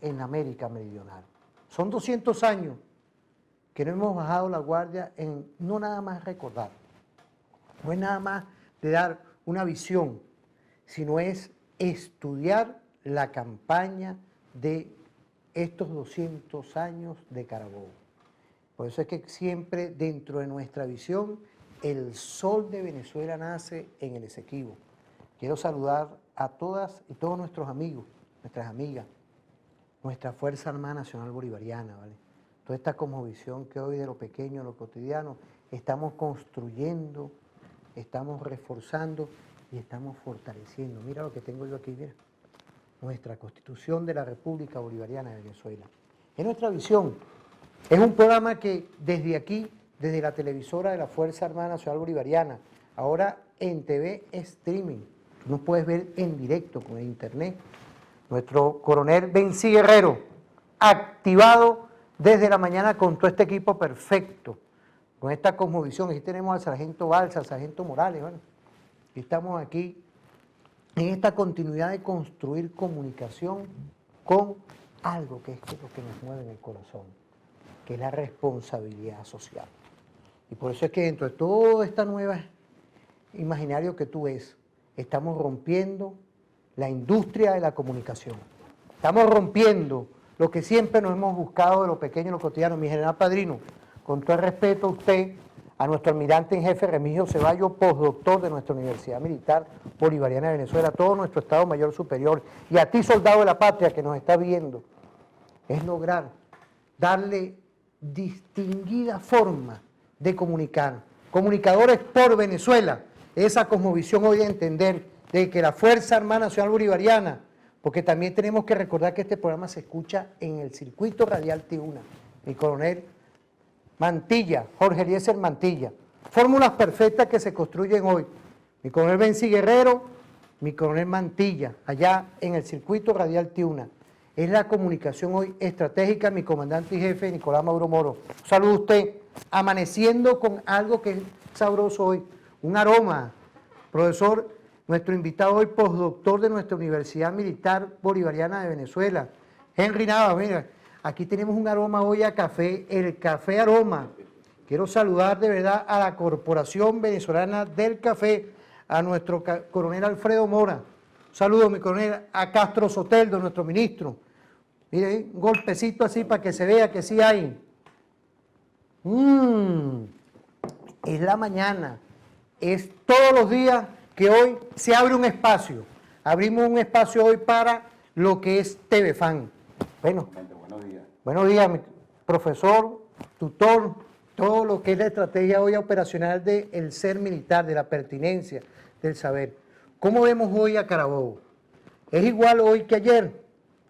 En América Meridional. Son 200 años que no hemos bajado la guardia en no nada más recordar, no es nada más de dar una visión, sino es estudiar la campaña de estos 200 años de Carabobo. Por eso es que siempre dentro de nuestra visión el sol de Venezuela nace en el Esequibo. Quiero saludar a todas y todos nuestros amigos, nuestras amigas, nuestra Fuerza Armada Nacional Bolivariana, ¿vale? Toda esta cosmovisión que hoy de lo pequeño, lo cotidiano, estamos construyendo, estamos reforzando y estamos fortaleciendo. Mira lo que tengo yo aquí, mira. Nuestra Constitución de la República Bolivariana de Venezuela. Es nuestra visión. Es un programa que desde aquí, desde la televisora de la Fuerza Armada Nacional Bolivariana, ahora en TV streaming, tú nos puedes ver en directo con el internet. Nuestro coronel Benzi Guerrero, activado desde la mañana con todo este equipo perfecto, con esta cosmovisión. Aquí tenemos al sargento Balsa, al sargento Morales, bueno, y estamos aquí en esta continuidad de construir comunicación con algo que es lo que nos mueve en el corazón, que es la responsabilidad social. Y por eso es que dentro de todo este nuevo imaginario que tú ves, estamos rompiendo la industria de la comunicación. Estamos rompiendo lo que siempre nos hemos buscado de lo pequeño y lo cotidiano. Mi general padrino, con todo el respeto a usted, a nuestro almirante en jefe Remigio Ceballos, postdoctor de nuestra Universidad Militar Bolivariana de Venezuela, a todo nuestro Estado Mayor Superior, y a ti, soldado de la patria que nos está viendo, es lograr darle distinguida forma de comunicar. Comunicadores por Venezuela, esa cosmovisión hoy de entender de que la Fuerza Armada Nacional Bolivariana, porque también tenemos que recordar que este programa se escucha en el circuito radial T1, mi coronel Mantilla, Jorge Eliezer Mantilla, fórmulas perfectas que se construyen hoy, mi coronel Benzi Guerrero, mi coronel Mantilla, allá en el circuito radial T1, es la comunicación hoy estratégica, mi comandante y jefe Nicolás Mauro Moro. Un saludo a usted, amaneciendo con algo que es sabroso hoy, un aroma, profesor. Nuestro invitado hoy, postdoctor de nuestra Universidad Militar Bolivariana de Venezuela, Henry Nava. Mira, aquí tenemos un aroma hoy a café, el Café Aroma. Quiero saludar de verdad a la Corporación Venezolana del Café, a nuestro coronel Alfredo Mora. Un saludo, mi coronel, a Castro Soteldo, nuestro ministro. Mire, un golpecito así para que se vea que sí hay. Es la mañana, es todos los días que hoy se abre un espacio. Abrimos un espacio hoy para lo que es TVFAN. Bueno, buenos días. Buenos días, mi profesor, tutor, todo lo que es la estrategia hoy operacional del ser militar, de la pertinencia, del saber. ¿Cómo vemos hoy a Carabobo? ¿Es igual hoy que ayer?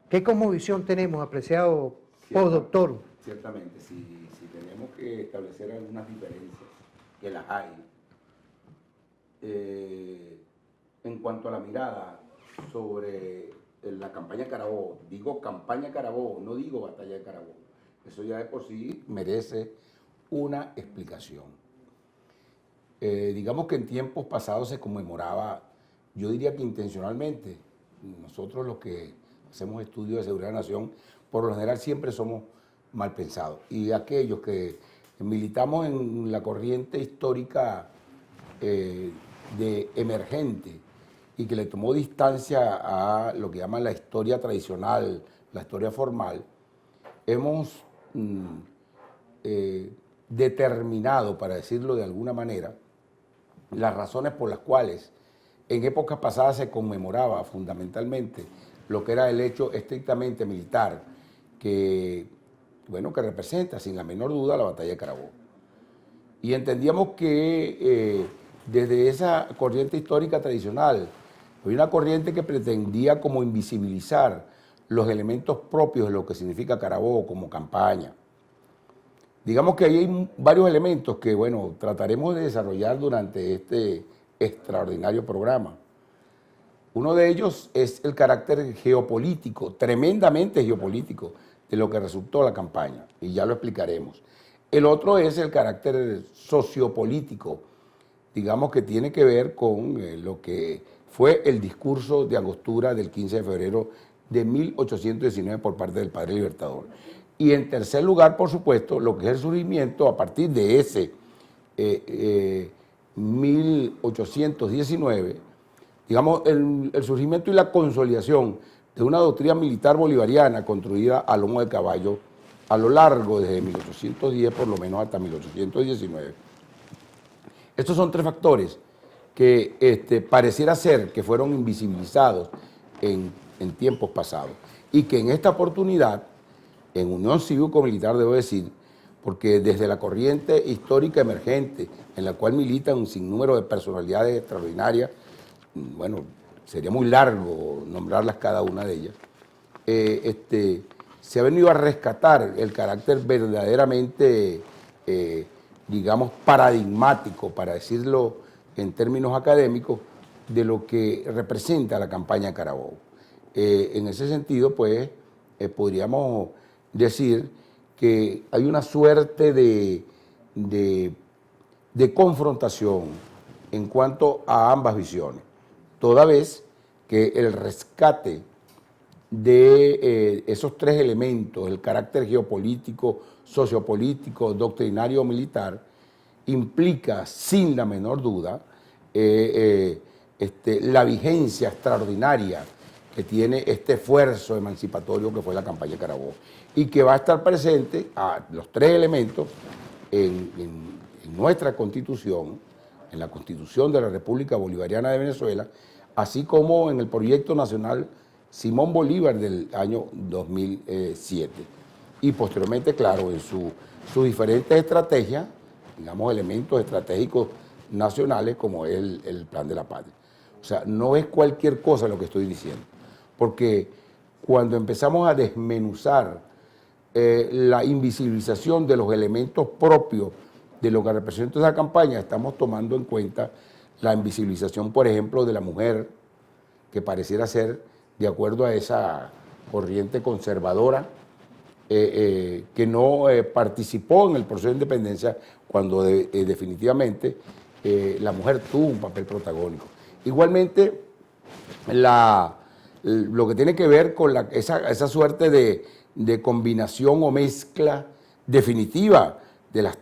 ¿Qué cosmovisión tenemos, apreciado postdoctor? Ciertamente, si tenemos que establecer algunas diferencias, que las hay, en cuanto a la mirada sobre la campaña Carabobo, digo campaña Carabobo, no digo batalla de Carabobo, eso ya de por sí merece una explicación. Digamos que en tiempos pasados se conmemoraba, yo diría que intencionalmente, nosotros los que hacemos estudios de seguridad de la nación, por lo general siempre somos mal pensados, y aquellos que militamos en la corriente histórica de emergente y que le tomó distancia a lo que llaman la historia tradicional, la historia formal, hemos determinado, para decirlo de alguna manera, las razones por las cuales en épocas pasadas se conmemoraba fundamentalmente lo que era el hecho estrictamente militar, que, bueno, que representa sin la menor duda la batalla de Carabobo. Y entendíamos que desde esa corriente histórica tradicional, había una corriente que pretendía como invisibilizar los elementos propios de lo que significa Carabobo como campaña. Digamos que ahí hay varios elementos que, bueno, trataremos de desarrollar durante extraordinario programa. Uno de ellos es el carácter geopolítico, tremendamente geopolítico, de lo que resultó la campaña, y ya lo explicaremos. El otro es el carácter sociopolítico, digamos que tiene que ver con lo que fue el discurso de Angostura del 15 de febrero de 1819 por parte del Padre Libertador. Y en tercer lugar, por supuesto, lo que es el surgimiento a partir de ese 1819, digamos, el surgimiento y la consolidación de una doctrina militar bolivariana construida a lomo de caballo a lo largo desde 1810 por lo menos hasta 1819. Estos son tres factores que pareciera ser que fueron invisibilizados en tiempos pasados y que en esta oportunidad, en Unión Cívico-Militar, debo decir, porque desde la corriente histórica emergente, en la cual militan un sinnúmero de personalidades extraordinarias, bueno, sería muy largo nombrarlas cada una de ellas, se ha venido a rescatar el carácter verdaderamente, digamos, paradigmático, para decirlo en términos académicos, de lo que representa la campaña de Carabobo. En ese sentido, pues, podríamos decir que hay una suerte de confrontación en cuanto a ambas visiones, toda vez que el rescate de esos tres elementos, el carácter geopolítico, sociopolítico, doctrinario militar, implica sin la menor duda la vigencia extraordinaria que tiene este esfuerzo emancipatorio que fue la campaña de Carabobo y que va a estar presente a los tres elementos en nuestra Constitución, en la Constitución de la República Bolivariana de Venezuela, así como en el Proyecto Nacional Simón Bolívar del año 2007. Y posteriormente, claro, en sus diferentes estrategias, digamos, elementos estratégicos nacionales como es el Plan de la Patria. O sea, no es cualquier cosa lo que estoy diciendo, porque cuando empezamos a desmenuzar la invisibilización de los elementos propios de lo que representa esa campaña, estamos tomando en cuenta la invisibilización, por ejemplo, de la mujer, que pareciera ser, de acuerdo a esa corriente conservadora, que no participó en el proceso de independencia cuando definitivamente la mujer tuvo un papel protagónico. Igualmente, lo que tiene que ver con esa suerte de combinación o mezcla definitiva de las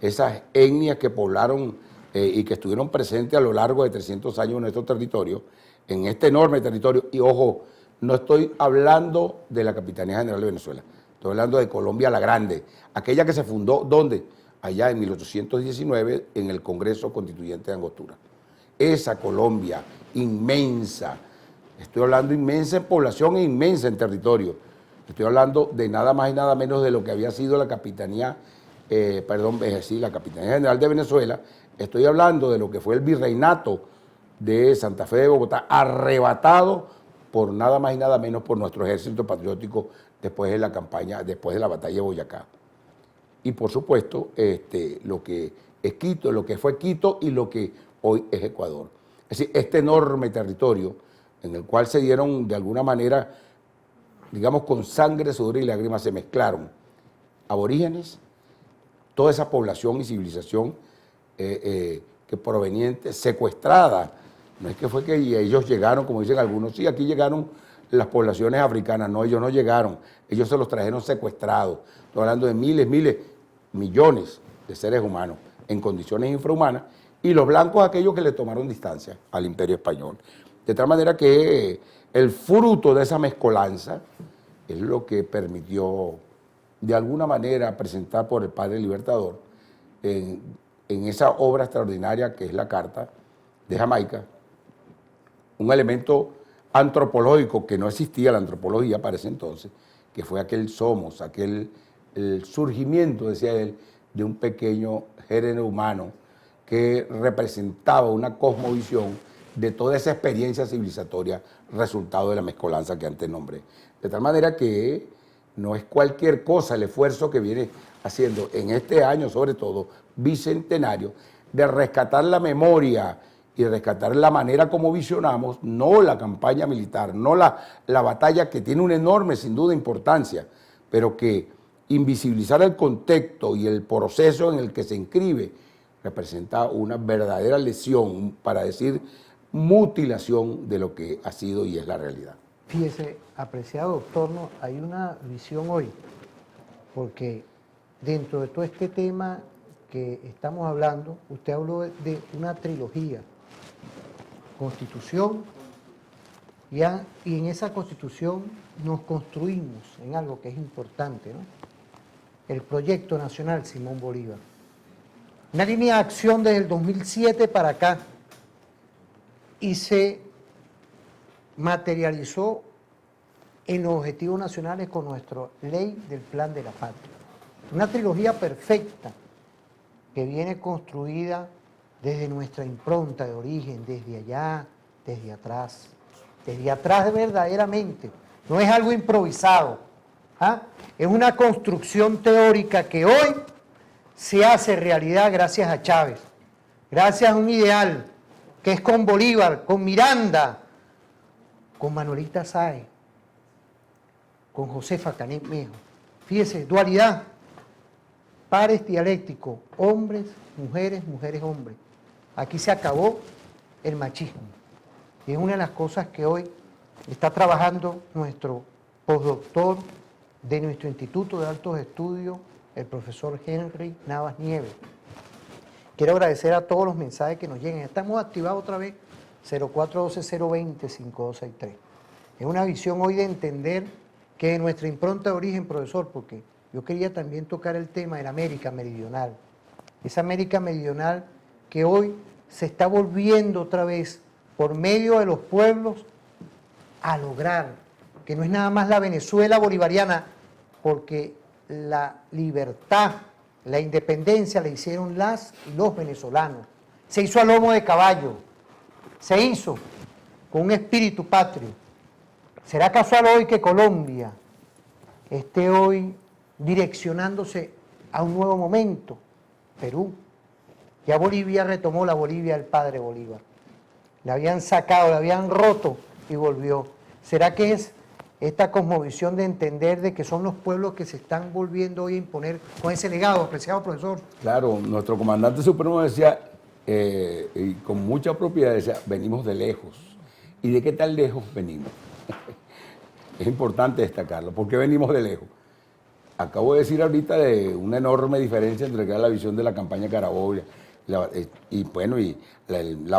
esas etnias que poblaron y que estuvieron presentes a lo largo de 300 años en nuestro territorio, en este enorme territorio, y ojo, no estoy hablando de la Capitanía General de Venezuela, estoy hablando de Colombia la Grande, aquella que se fundó, ¿dónde? Allá en 1819, en el Congreso Constituyente de Angostura. Esa Colombia inmensa, estoy hablando inmensa en población e inmensa en territorio, estoy hablando de nada más y nada menos de lo que había sido la Capitanía, la Capitanía General de Venezuela, estoy hablando de lo que fue el virreinato de Santa Fe de Bogotá, arrebatado por nada más y nada menos por nuestro ejército patriótico después de la campaña, después de la batalla de Boyacá. Y por supuesto, lo que es Quito, lo que fue Quito y lo que hoy es Ecuador. Es decir, este enorme territorio en el cual se dieron de alguna manera, digamos, con sangre, sudor y lágrimas se mezclaron aborígenes, toda esa población y civilización que proveniente, secuestrada. No es que fue que ellos llegaron, como dicen algunos, sí, aquí llegaron las poblaciones africanas. No, ellos no llegaron, ellos se los trajeron secuestrados. Estoy hablando de miles, millones de seres humanos en condiciones infrahumanas, y los blancos aquellos que le tomaron distancia al Imperio Español. De tal manera que el fruto de esa mezcolanza es lo que permitió de alguna manera presentar por el Padre Libertador en esa obra extraordinaria que es la Carta de Jamaica, un elemento antropológico que no existía la antropología para ese entonces, que fue aquel somos, el surgimiento, decía él, de un pequeño género humano que representaba una cosmovisión de toda esa experiencia civilizatoria resultado de la mezcolanza que antes nombré. De tal manera que no es cualquier cosa el esfuerzo que viene haciendo en este año, sobre todo bicentenario, de rescatar la memoria y rescatar la manera como visionamos, no la campaña militar, no la batalla que tiene una enorme, sin duda, importancia, pero que invisibilizar el contexto y el proceso en el que se inscribe representa una verdadera lesión, para decir mutilación de lo que ha sido y es la realidad. Fíjese, apreciado doctor, ¿no? Hay una visión hoy, porque dentro de todo este tema que estamos hablando, usted habló de una trilogía, Constitución, y en esa Constitución nos construimos en algo que es importante, ¿no? El Proyecto Nacional Simón Bolívar. Una línea de acción desde el 2007 para acá, y se materializó en los objetivos nacionales con nuestra ley del Plan de la Patria. Una trilogía perfecta que viene construida desde nuestra impronta de origen, desde allá, desde atrás verdaderamente. No es algo improvisado, ¿ah? Es una construcción teórica que hoy se hace realidad gracias a Chávez, gracias a un ideal que es con Bolívar, con Miranda, con Manuelita Sáenz, con Josefa Canet Mejo. Fíjese, dualidad, pares dialécticos, hombres, mujeres, mujeres, hombres. Aquí se acabó el machismo. Y es una de las cosas que hoy está trabajando nuestro postdoctor de nuestro Instituto de Altos Estudios, el profesor Henry Navas Nieves. Quiero agradecer a todos los mensajes que nos lleguen. Estamos activados otra vez, 0412-020-5263. Es una visión hoy de entender que nuestra impronta de origen, profesor, porque yo quería también tocar el tema de la América Meridional. Esa América Meridional que hoy se está volviendo otra vez por medio de los pueblos a lograr, que no es nada más la Venezuela bolivariana, porque la libertad, la independencia la hicieron las y los venezolanos. Se hizo a lomo de caballo, se hizo con un espíritu patrio. ¿Será casual hoy que Colombia esté hoy direccionándose a un nuevo momento? Perú. Ya Bolivia retomó la Bolivia del padre Bolívar. La habían sacado, la habían roto y volvió. ¿Será que es esta cosmovisión de entender de que son los pueblos que se están volviendo hoy a imponer con ese legado, apreciado profesor? Claro, nuestro comandante supremo decía, y con mucha propiedad decía, venimos de lejos. ¿Y de qué tan lejos venimos? Es importante destacarlo. ¿Por qué venimos de lejos? Acabo de decir ahorita de una enorme diferencia entre la visión de la campaña Carabobo y la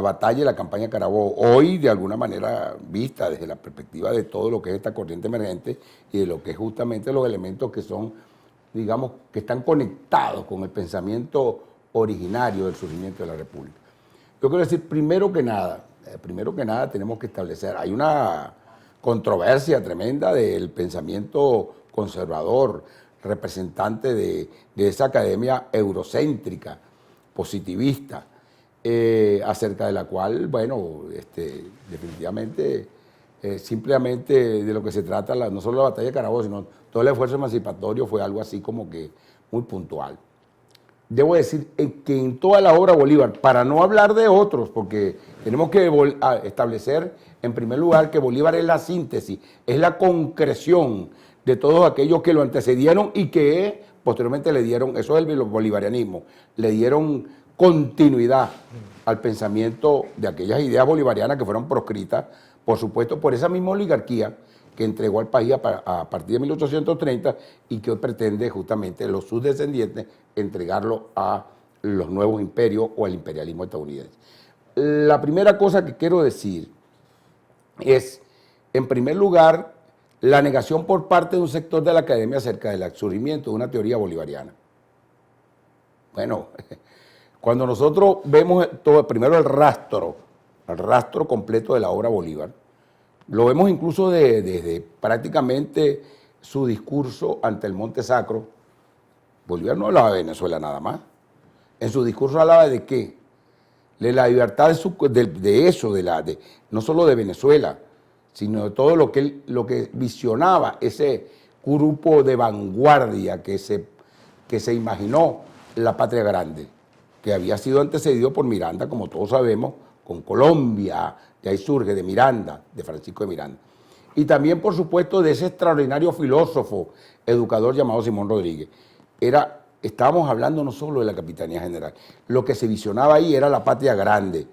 batalla y la campaña Carabobo. Hoy, de alguna manera, vista desde la perspectiva de todo lo que es esta corriente emergente y de lo que es justamente los elementos que son, digamos, que están conectados con el pensamiento originario del surgimiento de la República. Yo quiero decir, primero que nada tenemos que establecer, hay una controversia tremenda del pensamiento conservador, representante de esa academia eurocéntrica, positivista, acerca de la cual, bueno, definitivamente, simplemente de lo que se trata, no solo la batalla de Carabobo, sino todo el esfuerzo emancipatorio fue algo así como que muy puntual. Debo decir que en toda la obra Bolívar, para no hablar de otros, porque tenemos que establecer en primer lugar que Bolívar es la síntesis, es la concreción de todos aquellos que lo antecedieron y que posteriormente le dieron, eso es el bolivarianismo, le dieron continuidad al pensamiento de aquellas ideas bolivarianas que fueron proscritas, por supuesto, por esa misma oligarquía que entregó al país a partir de 1830 y que hoy pretende justamente sus descendientes entregarlo a los nuevos imperios o al imperialismo estadounidense. La primera cosa que quiero decir es, en primer lugar, la negación por parte de un sector de la academia acerca del surgimiento de una teoría bolivariana. Bueno, cuando nosotros vemos todo, primero el rastro completo de la obra Bolívar, lo vemos incluso desde prácticamente su discurso ante el Monte Sacro. Bolívar no hablaba de Venezuela nada más. En su discurso hablaba de qué, de la libertad no solo de Venezuela, sino de todo lo que visionaba ese grupo de vanguardia que se imaginó la patria grande. que había sido antecedido por Miranda, como todos sabemos, con Colombia, de ahí surge, de Miranda, de Francisco de Miranda. Y también, por supuesto, de ese extraordinario filósofo, educador llamado Simón Rodríguez. Estábamos hablando no solo de la Capitanía General, lo que se visionaba ahí era la patria grande.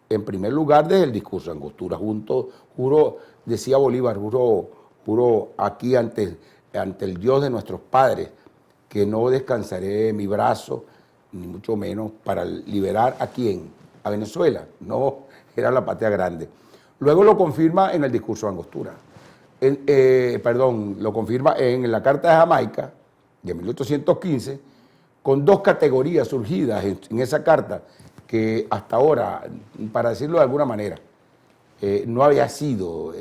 En primer lugar, desde el discurso de Angostura, juro, decía Bolívar, juro aquí ante el Dios de nuestros padres, que no descansaré mi brazo, ni mucho menos para liberar ¿a quién? A Venezuela. No, era la patria grande. Luego lo confirma en el discurso de Angostura. Lo confirma en la Carta de Jamaica de 1815, con dos categorías surgidas en esa carta que hasta ahora, para decirlo de alguna manera, no había sido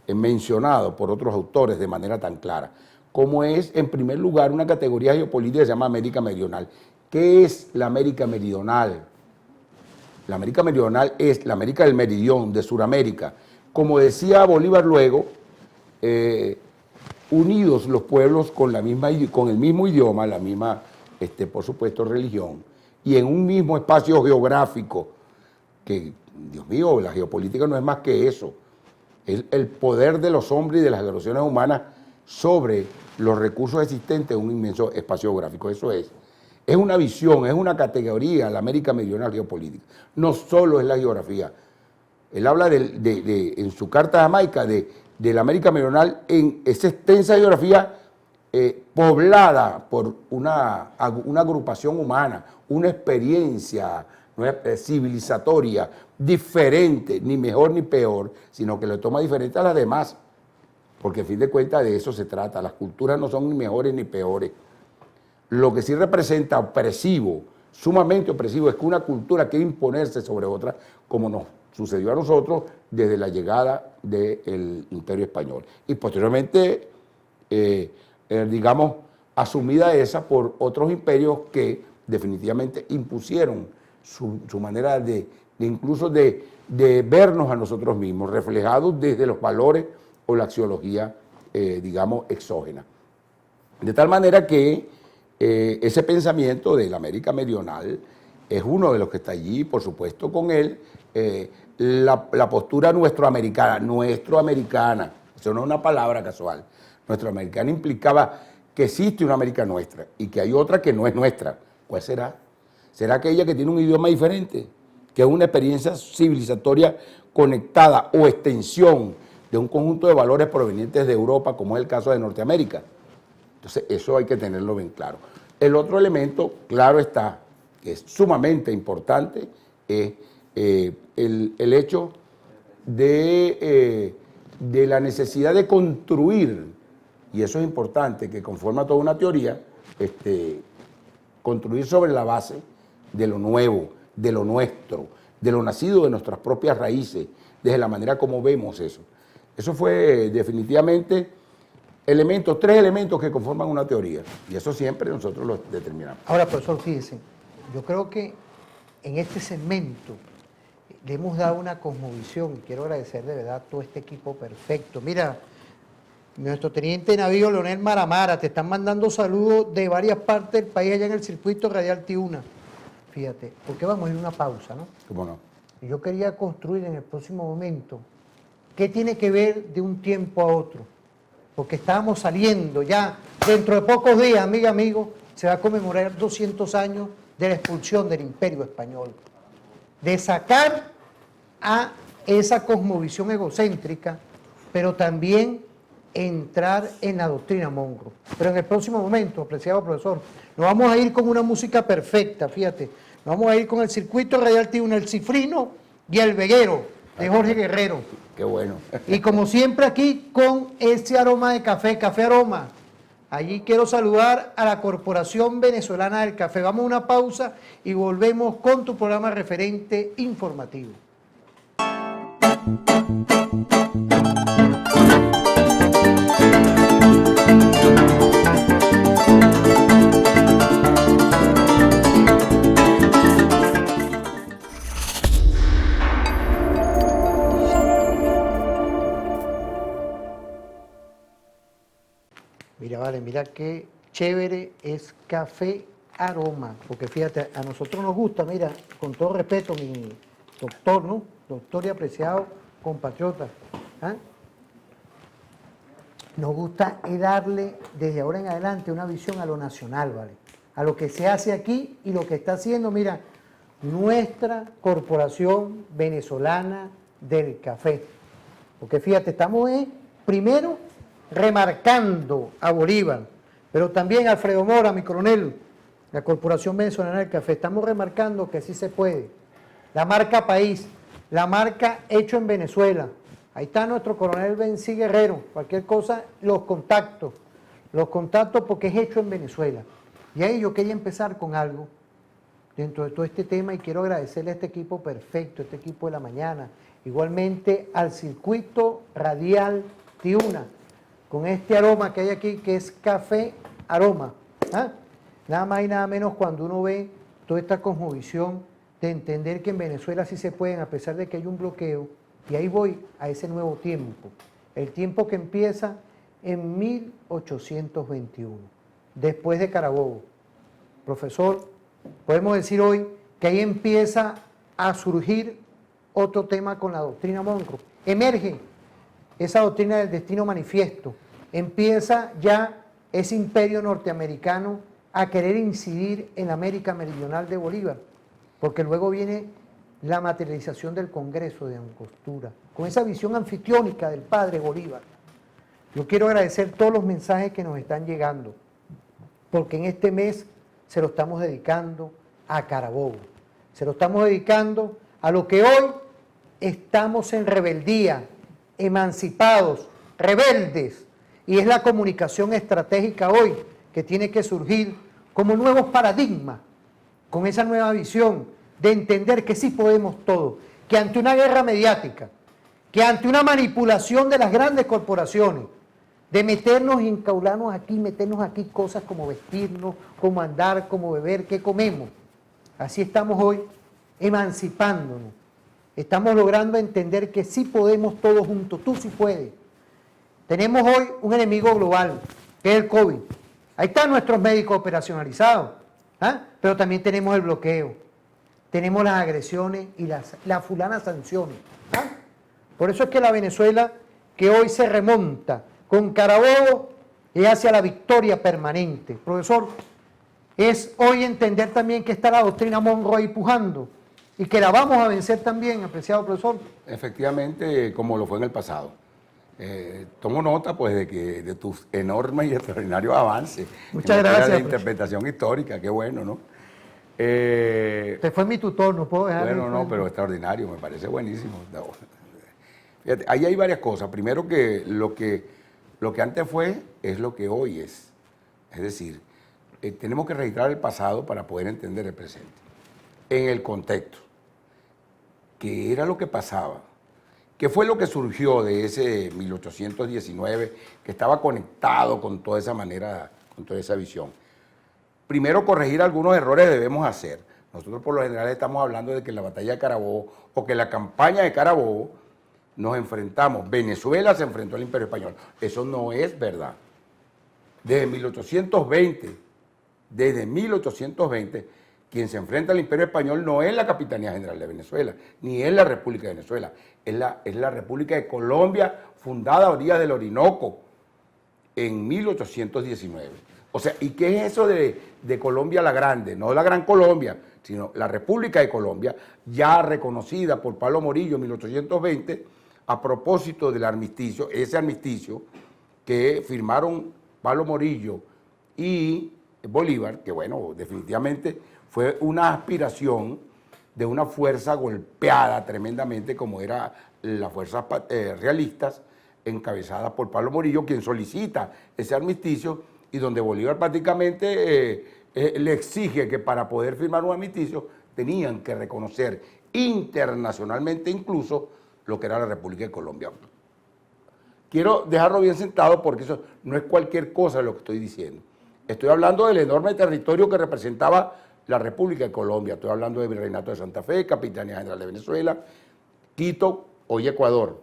mencionado por otros autores de manera tan clara, como es, en primer lugar, una categoría geopolítica que se llama América Meridional. ¿Qué es la América Meridional? La América Meridional es la América del Meridión, de Sudamérica. Como decía Bolívar luego, unidos los pueblos con el mismo idioma, la misma, por supuesto, religión, y en un mismo espacio geográfico, que, Dios mío, la geopolítica no es más que eso, es el poder de los hombres y de las relaciones humanas sobre los recursos existentes en un inmenso espacio geográfico. Eso es una visión, es una categoría, la América Meridional geopolítica. No solo es la geografía. Él habla en su carta de Jamaica de la América Meridional en esa extensa geografía poblada por una agrupación humana, una experiencia civilizatoria diferente, ni mejor ni peor, sino que lo toma diferente a las demás, porque a fin de cuentas de eso se trata. Las culturas no son ni mejores ni peores. Lo que sí representa opresivo, sumamente opresivo, es que una cultura quiere imponerse sobre otra, como nos sucedió a nosotros desde la llegada del Imperio Español. Y posteriormente, digamos, asumida esa por otros imperios que definitivamente impusieron su manera incluso de vernos a nosotros mismos, reflejados desde los valores o la axiología, digamos, exógena. De tal manera que ese pensamiento de la América Meridional es uno de los que está allí, por supuesto, con él, la postura nuestroamericana, eso no es una palabra casual, nuestroamericana implicaba que existe una América nuestra y que hay otra que no es nuestra. ¿Cuál será? ¿Será aquella que tiene un idioma diferente, que es una experiencia civilizatoria conectada o extensión de un conjunto de valores provenientes de Europa, como es el caso de Norteamérica? Entonces, eso hay que tenerlo bien claro. El otro elemento, claro está, que es sumamente importante, es el hecho de la necesidad de construir, y eso es importante, que conforma toda una teoría, construir sobre la base de lo nuevo, de lo nuestro, de lo nacido de nuestras propias raíces, desde la manera como vemos eso. Eso fue definitivamente tres elementos que conforman una teoría, y eso siempre nosotros lo determinamos. Ahora, profesor, fíjese, yo creo que en este segmento le hemos dado una cosmovisión, y quiero agradecer de verdad a todo este equipo perfecto. Mira, nuestro teniente navío Leonel Maramara, te están mandando saludos de varias partes del país allá en el circuito radial Tiuna. Fíjate, porque vamos a ir a una pausa, ¿no? ¿Cómo no? Y yo quería construir en el próximo momento qué tiene que ver de un tiempo a otro, porque estábamos saliendo ya, dentro de pocos días, amigo, se va a conmemorar 200 años de la expulsión del Imperio Español, de sacar a esa cosmovisión egocéntrica, pero también entrar en la doctrina Monroe. Pero en el próximo momento, apreciado profesor, nos vamos a ir con una música perfecta, fíjate, nos vamos a ir con el circuito radial Tiuna, el Cifrino y el Veguero, de Jorge Guerrero. Qué bueno. Y como siempre aquí con ese aroma de café, Café Aroma. Allí quiero saludar a la Corporación Venezolana del Café. Vamos a una pausa y volvemos con tu programa referente informativo. Mira, vale, mira qué chévere es Café aroma, porque fíjate, a nosotros nos gusta, mira, con todo respeto, mi doctor, ¿no? Doctor y apreciado compatriota, ¿ah? Nos gusta darle desde ahora en adelante una visión a lo nacional, ¿vale? A lo que se hace aquí y lo que está haciendo, mira, nuestra Corporación Venezolana del Café. Porque fíjate, estamos primero remarcando a Bolívar, pero también a Alfredo Mora, mi coronel, la Corporación Venezolana del Café. Estamos remarcando que sí se puede. La marca país, la marca hecho en Venezuela. Ahí está nuestro coronel Bencí Guerrero. Cualquier cosa, los contactos porque es hecho en Venezuela. Y ahí yo quería empezar con algo dentro de todo este tema y quiero agradecerle a este equipo perfecto, este equipo de la mañana, igualmente al circuito radial Tiuna, con este aroma que hay aquí que es café aroma. ¿Ah? Nada más y nada menos cuando uno ve toda esta cosmovisión de entender que en Venezuela sí se pueden, a pesar de que hay un bloqueo, y ahí voy a ese nuevo tiempo, el tiempo que empieza en 1821, después de Carabobo. Profesor, podemos decir hoy que ahí empieza a surgir otro tema con la doctrina Monroe. Emerge esa doctrina del destino manifiesto. Empieza ya ese imperio norteamericano a querer incidir en la América meridional de Bolívar, porque luego viene la materialización del Congreso de Angostura, con esa visión anfitriónica del padre Bolívar. Yo quiero agradecer todos los mensajes que nos están llegando, porque en este mes se lo estamos dedicando a Carabobo, se lo estamos dedicando a lo que hoy estamos en rebeldía, emancipados, rebeldes, y es la comunicación estratégica hoy que tiene que surgir como nuevos paradigmas, con esa nueva visión de entender que sí podemos todo, que ante una guerra mediática, que ante una manipulación de las grandes corporaciones, de meternos y encaularnos aquí, meternos aquí cosas como vestirnos, como andar, como beber, qué comemos. Así estamos hoy emancipándonos. Estamos logrando entender que sí podemos todos juntos, tú sí puedes. Tenemos hoy un enemigo global, que es el COVID. Ahí están nuestros médicos operacionalizados, ¿ah? Pero también tenemos el bloqueo. Tenemos las agresiones y las fulanas sanciones. ¿Ah? Por eso es que la Venezuela que hoy se remonta con Carabobo es hacia la victoria permanente. Profesor, es hoy entender también que está la doctrina Monroe ahí pujando y que la vamos a vencer también, apreciado profesor. Efectivamente, como lo fue en el pasado. Tomo nota pues de tus enormes y extraordinarios avances. Muchas gracias. La interpretación histórica, qué bueno, ¿no? Usted fue mi tutor, no puedo dejar. Bueno, no, pero extraordinario, me parece buenísimo. Fíjate, ahí hay varias cosas. Primero que lo que antes fue es lo que hoy es. Es decir, tenemos que registrar el pasado para poder entender el presente. En el contexto. ¿Qué era lo que pasaba? ¿Qué fue lo que surgió de ese 1819 que estaba conectado con toda esa manera, con toda esa visión? Primero, corregir algunos errores debemos hacer. Nosotros por lo general estamos hablando de que en la batalla de Carabobo o que en la campaña de Carabobo nos enfrentamos, Venezuela se enfrentó al Imperio Español. Eso no es verdad. Desde 1820, quien se enfrenta al Imperio Español no es la Capitanía General de Venezuela, ni es la República de Venezuela, es la República de Colombia, fundada a orillas del Orinoco en 1819. O sea, ¿y qué es eso de Colombia la Grande? No la Gran Colombia, sino la República de Colombia, ya reconocida por Pablo Morillo en 1820, a propósito del armisticio, ese armisticio que firmaron Pablo Morillo y Bolívar, que bueno, definitivamente fue una aspiración de una fuerza golpeada tremendamente como era las fuerzas realistas, encabezadas por Pablo Morillo, quien solicita ese armisticio y donde Bolívar prácticamente le exige que para poder firmar un armisticio tenían que reconocer internacionalmente incluso lo que era la República de Colombia. Quiero dejarlo bien sentado porque eso no es cualquier cosa lo que estoy diciendo. Estoy hablando del enorme territorio que representaba la República de Colombia. Estoy hablando de Virreinato de Santa Fe, Capitanía General de Venezuela, Quito, hoy Ecuador.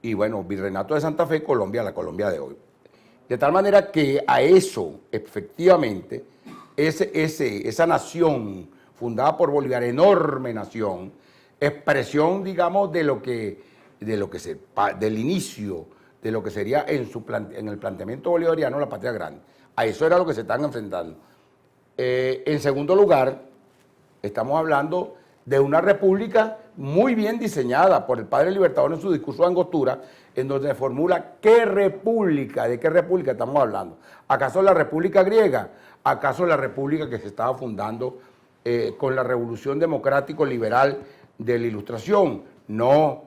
Y bueno, Virreinato de Santa Fe, Colombia, la Colombia de hoy. De tal manera que a eso, efectivamente, esa nación fundada por Bolívar, enorme nación, expresión, digamos, del inicio de lo que sería en el planteamiento bolivariano la patria grande. A eso era lo que se están enfrentando. En segundo lugar, estamos hablando de una república muy bien diseñada por el padre Libertador en su discurso de Angostura, en donde formula de qué república estamos hablando. ¿Acaso la república griega? ¿Acaso la república que se estaba fundando con la revolución democrático-liberal de la Ilustración? No,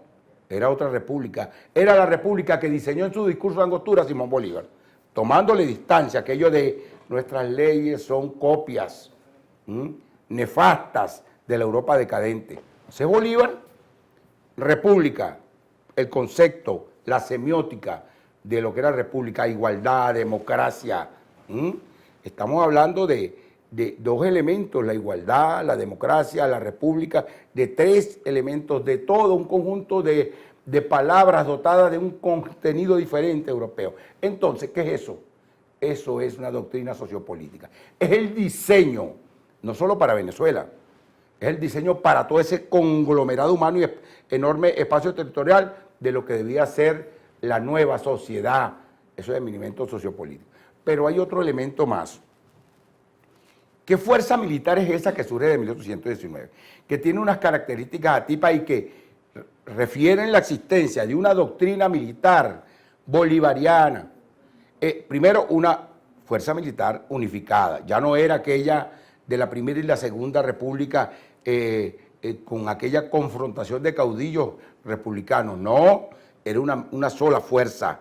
era otra república. Era la república que diseñó en su discurso de Angostura Simón Bolívar, tomándole distancia, aquello de nuestras leyes son copias nefastas de la Europa decadente. Entonces Bolívar, república, el concepto, la semiótica de lo que era república, igualdad, democracia. Estamos hablando de dos elementos, la igualdad, la democracia, la república, de tres elementos, de todo un conjunto de palabras dotadas de un contenido diferente europeo. Entonces, ¿qué es eso? Eso es una doctrina sociopolítica. Es el diseño, no solo para Venezuela, es el diseño para todo ese conglomerado humano y enorme espacio territorial de lo que debía ser la nueva sociedad. Eso es el elemento sociopolítico. Pero hay otro elemento más. ¿Qué fuerza militar es esa que surge de 1819? Que tiene unas características atípicas y que refieren la existencia de una doctrina militar bolivariana. Primero, una fuerza militar unificada. Ya no era aquella de la Primera y la Segunda República con aquella confrontación de caudillos republicanos. No, era una sola fuerza,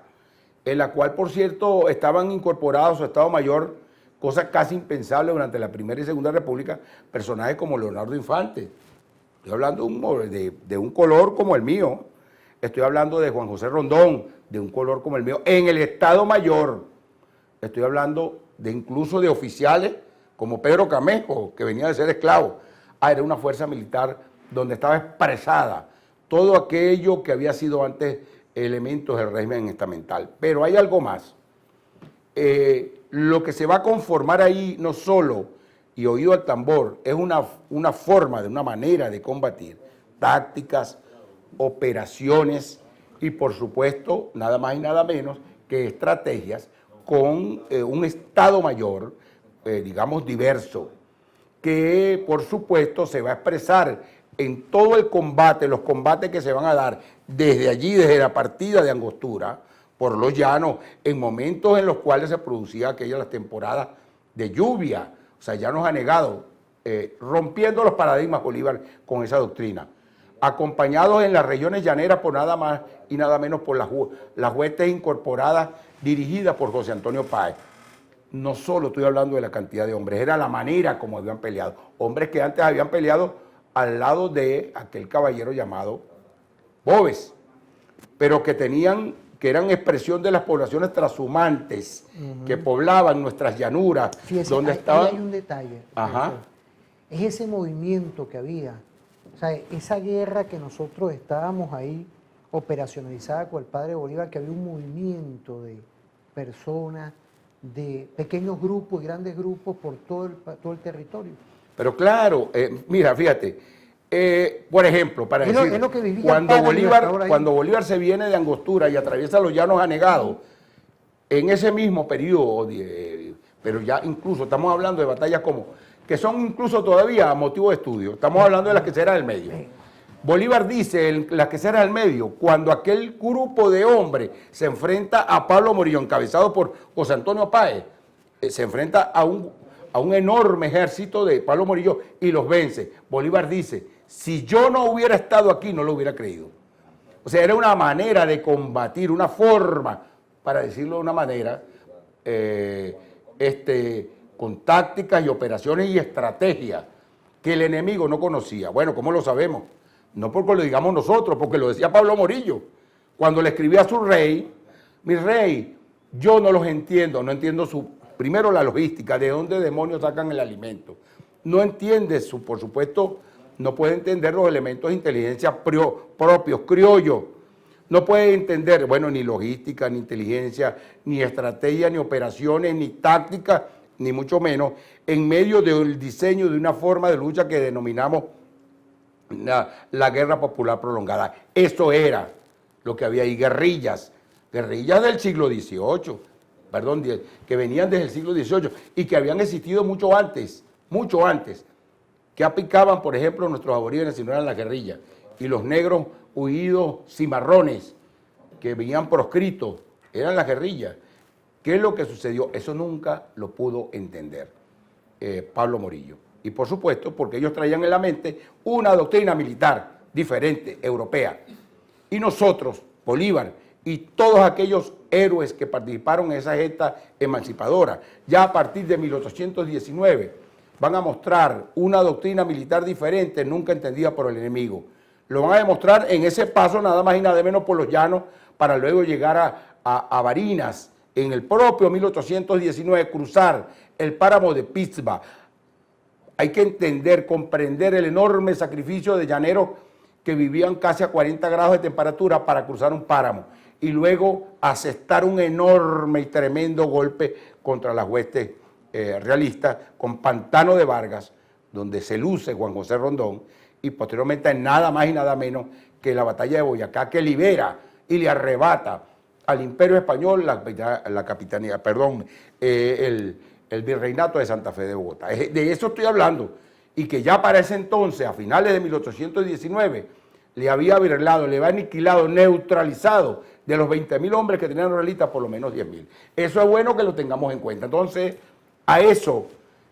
en la cual, por cierto, estaban incorporados a su Estado Mayor, cosa casi impensable durante la Primera y Segunda República, personajes como Leonardo Infante. Estoy hablando de un color como el mío. Estoy hablando de Juan José Rondón, de un color como el mío, en el Estado Mayor. Estoy hablando incluso de oficiales como Pedro Camejo, que venía de ser esclavo. Era una fuerza militar donde estaba expresada todo aquello que había sido antes elementos del régimen estamental. Pero hay algo más. Lo que se va a conformar ahí no solo, y oído al tambor, es una forma, una manera de combatir, tácticas, operaciones y por supuesto nada más y nada menos que estrategias con un Estado Mayor, digamos diverso, que por supuesto se va a expresar en todo el combate, los combates que se van a dar desde allí, desde la partida de Angostura, por los llanos, en momentos en los cuales se producía aquellas temporadas de lluvia, o sea, llanos anegados, rompiendo los paradigmas Bolívar con esa doctrina, acompañados en las regiones llaneras por nada más y nada menos por las huestes incorporadas dirigidas por José Antonio Páez. No solo estoy hablando de la cantidad de hombres, era la manera como habían peleado. Hombres que antes habían peleado al lado de aquel caballero llamado Boves, pero que eran expresión de las poblaciones trashumantes que poblaban nuestras llanuras. Fíjese, donde ahí estaban. hay un detalle. Ajá. Es ese movimiento que había, o sea, esa guerra que nosotros estábamos ahí operacionalizada con el padre Bolívar, que había un movimiento de personas, de pequeños grupos y grandes grupos por todo el territorio. Pero claro, mira, fíjate, por ejemplo, para Es decir, lo que vivía cuando Bolívar se viene de Angostura y atraviesa los llanos anegados, en ese mismo periodo, pero ya incluso estamos hablando de batallas que son incluso todavía motivo de estudio, estamos hablando de las queseras del medio. Bolívar dice, las queseras del medio, cuando aquel grupo de hombres se enfrenta a Pablo Morillo, encabezado por José Antonio Páez, se enfrenta a un enorme ejército de Pablo Morillo y los vence. Bolívar dice, si yo no hubiera estado aquí, no lo hubiera creído. O sea, era una manera de combatir, una forma, para decirlo de una manera, con tácticas y operaciones y estrategias que el enemigo no conocía. Bueno, ¿cómo lo sabemos? No porque lo digamos nosotros, porque lo decía Pablo Morillo. Cuando le escribía a su rey, mi rey, yo no los entiendo, no entiendo primero la logística, de dónde demonios sacan el alimento. No entiende, por supuesto, no puede entender los elementos de inteligencia propios, criollos. No puede entender, bueno, ni logística, ni inteligencia, ni estrategia, ni operaciones, ni táctica, ni mucho menos, en medio del diseño de una forma de lucha que denominamos la guerra popular prolongada. Eso era lo que había ahí, guerrillas del siglo XVIII, perdón, que venían desde el siglo XVIII y que habían existido mucho antes, que aplicaban, por ejemplo, nuestros aborígenes si no eran las guerrillas, y los negros huidos cimarrones que venían proscritos, eran las guerrillas. ¿Qué es lo que sucedió? Eso nunca lo pudo entender Pablo Morillo. Y por supuesto, porque ellos traían en la mente una doctrina militar diferente, europea. Y nosotros, Bolívar, y todos aquellos héroes que participaron en esa gesta emancipadora, ya a partir de 1819, van a mostrar una doctrina militar diferente, nunca entendida por el enemigo. Lo van a demostrar en ese paso nada más y nada menos por los llanos, para luego llegar a Barinas, en el propio 1819, cruzar el páramo de Pisba. Hay que entender, comprender el enorme sacrificio de llaneros que vivían casi a 40 grados de temperatura para cruzar un páramo y luego asestar un enorme y tremendo golpe contra las huestes realistas con Pantano de Vargas, donde se luce Juan José Rondón, y posteriormente nada más y nada menos que la batalla de Boyacá, que libera y le arrebata al Imperio Español la capitanía, perdón, el virreinato de Santa Fe de Bogotá. De eso estoy hablando, y que ya para ese entonces, a finales de 1819, le había virlado, le había aniquilado, neutralizado de los 20.000 hombres que tenían realistas, por lo menos 10.000. Eso es bueno que lo tengamos en cuenta. Entonces, a eso,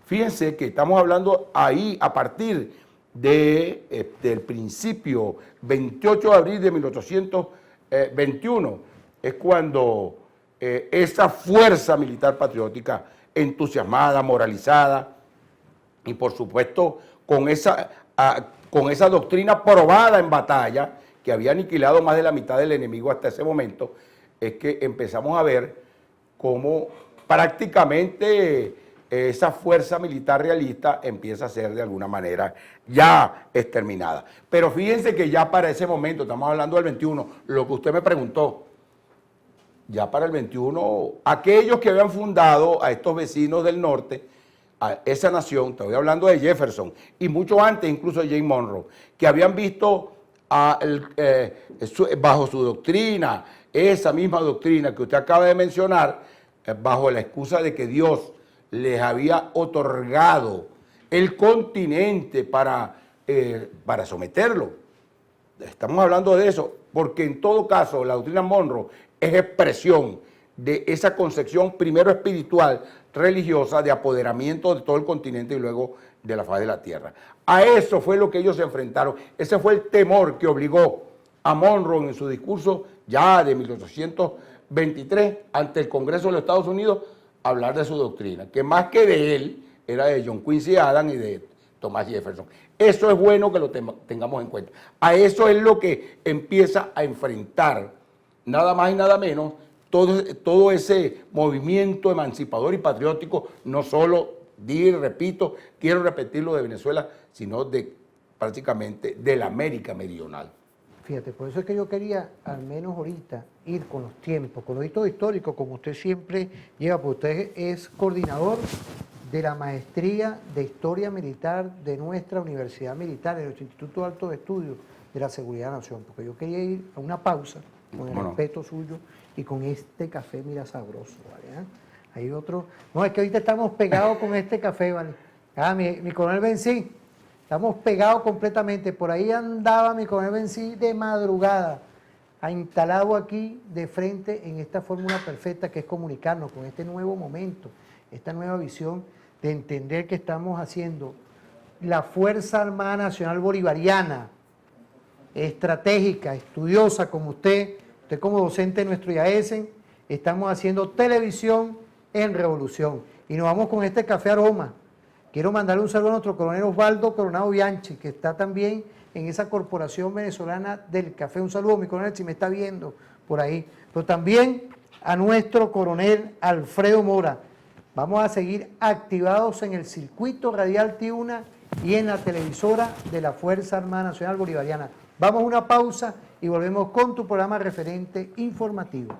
fíjense que estamos hablando ahí a partir del principio 28 de abril de 1821, es cuando esa fuerza militar patriótica entusiasmada, moralizada y por supuesto con esa doctrina probada en batalla que había aniquilado más de la mitad del enemigo hasta ese momento, es que empezamos a ver cómo prácticamente esa fuerza militar realista empieza a ser de alguna manera ya exterminada. Pero fíjense que ya para ese momento, estamos hablando del 21, lo que usted me preguntó, ya para el 21, aquellos que habían fundado a estos vecinos del norte, a esa nación, estoy hablando de Jefferson, y mucho antes incluso de James Monroe, que habían visto bajo su doctrina, esa misma doctrina que usted acaba de mencionar, bajo la excusa de que Dios les había otorgado el continente para someterlo. Estamos hablando de eso, porque en todo caso la doctrina Monroe es expresión de esa concepción primero espiritual, religiosa, de apoderamiento de todo el continente y luego de la faz de la tierra. A eso fue lo que ellos se enfrentaron. Ese fue el temor que obligó a Monroe en su discurso ya de 1823 ante el Congreso de los Estados Unidos a hablar de su doctrina, que más que de él era de John Quincy Adams y de Thomas Jefferson. Eso es bueno que lo tengamos en cuenta. A eso es lo que empieza a enfrentar nada más y nada menos todo ese movimiento emancipador y patriótico, no solo, repito, quiero repetirlo de Venezuela, sino de prácticamente de la América Meridional. Fíjate, por eso es que yo quería, al menos ahorita, ir con los tiempos, con los hitos históricos, como usted siempre lleva, porque usted es coordinador de la maestría de Historia Militar de nuestra Universidad Militar, de nuestro Instituto de Altos Estudios de la Seguridad de la Nación, porque yo quería ir a una pausa, con el respeto suyo y con este café, mira, sabroso, ¿vale? Hay otro, no, es que ahorita estamos pegados con este café, ¿vale? Mi coronel Bencí, estamos pegados completamente, por ahí andaba mi coronel Bencí de madrugada, instalado aquí de frente en esta fórmula perfecta que es comunicarnos con este nuevo momento, esta nueva visión de entender que estamos haciendo la Fuerza Armada Nacional Bolivariana, estratégica, estudiosa como usted como docente de nuestro IAESEN, estamos haciendo televisión en revolución. Y nos vamos con este café aroma. Quiero mandarle un saludo a nuestro coronel Osvaldo Coronado Bianchi, que está también en esa corporación venezolana del café. Un saludo, mi coronel, si me está viendo por ahí. Pero también a nuestro coronel Alfredo Mora. Vamos a seguir activados en el circuito radial Tiuna y en la televisora de la Fuerza Armada Nacional Bolivariana. Vamos a una pausa y volvemos con tu programa referente informativo.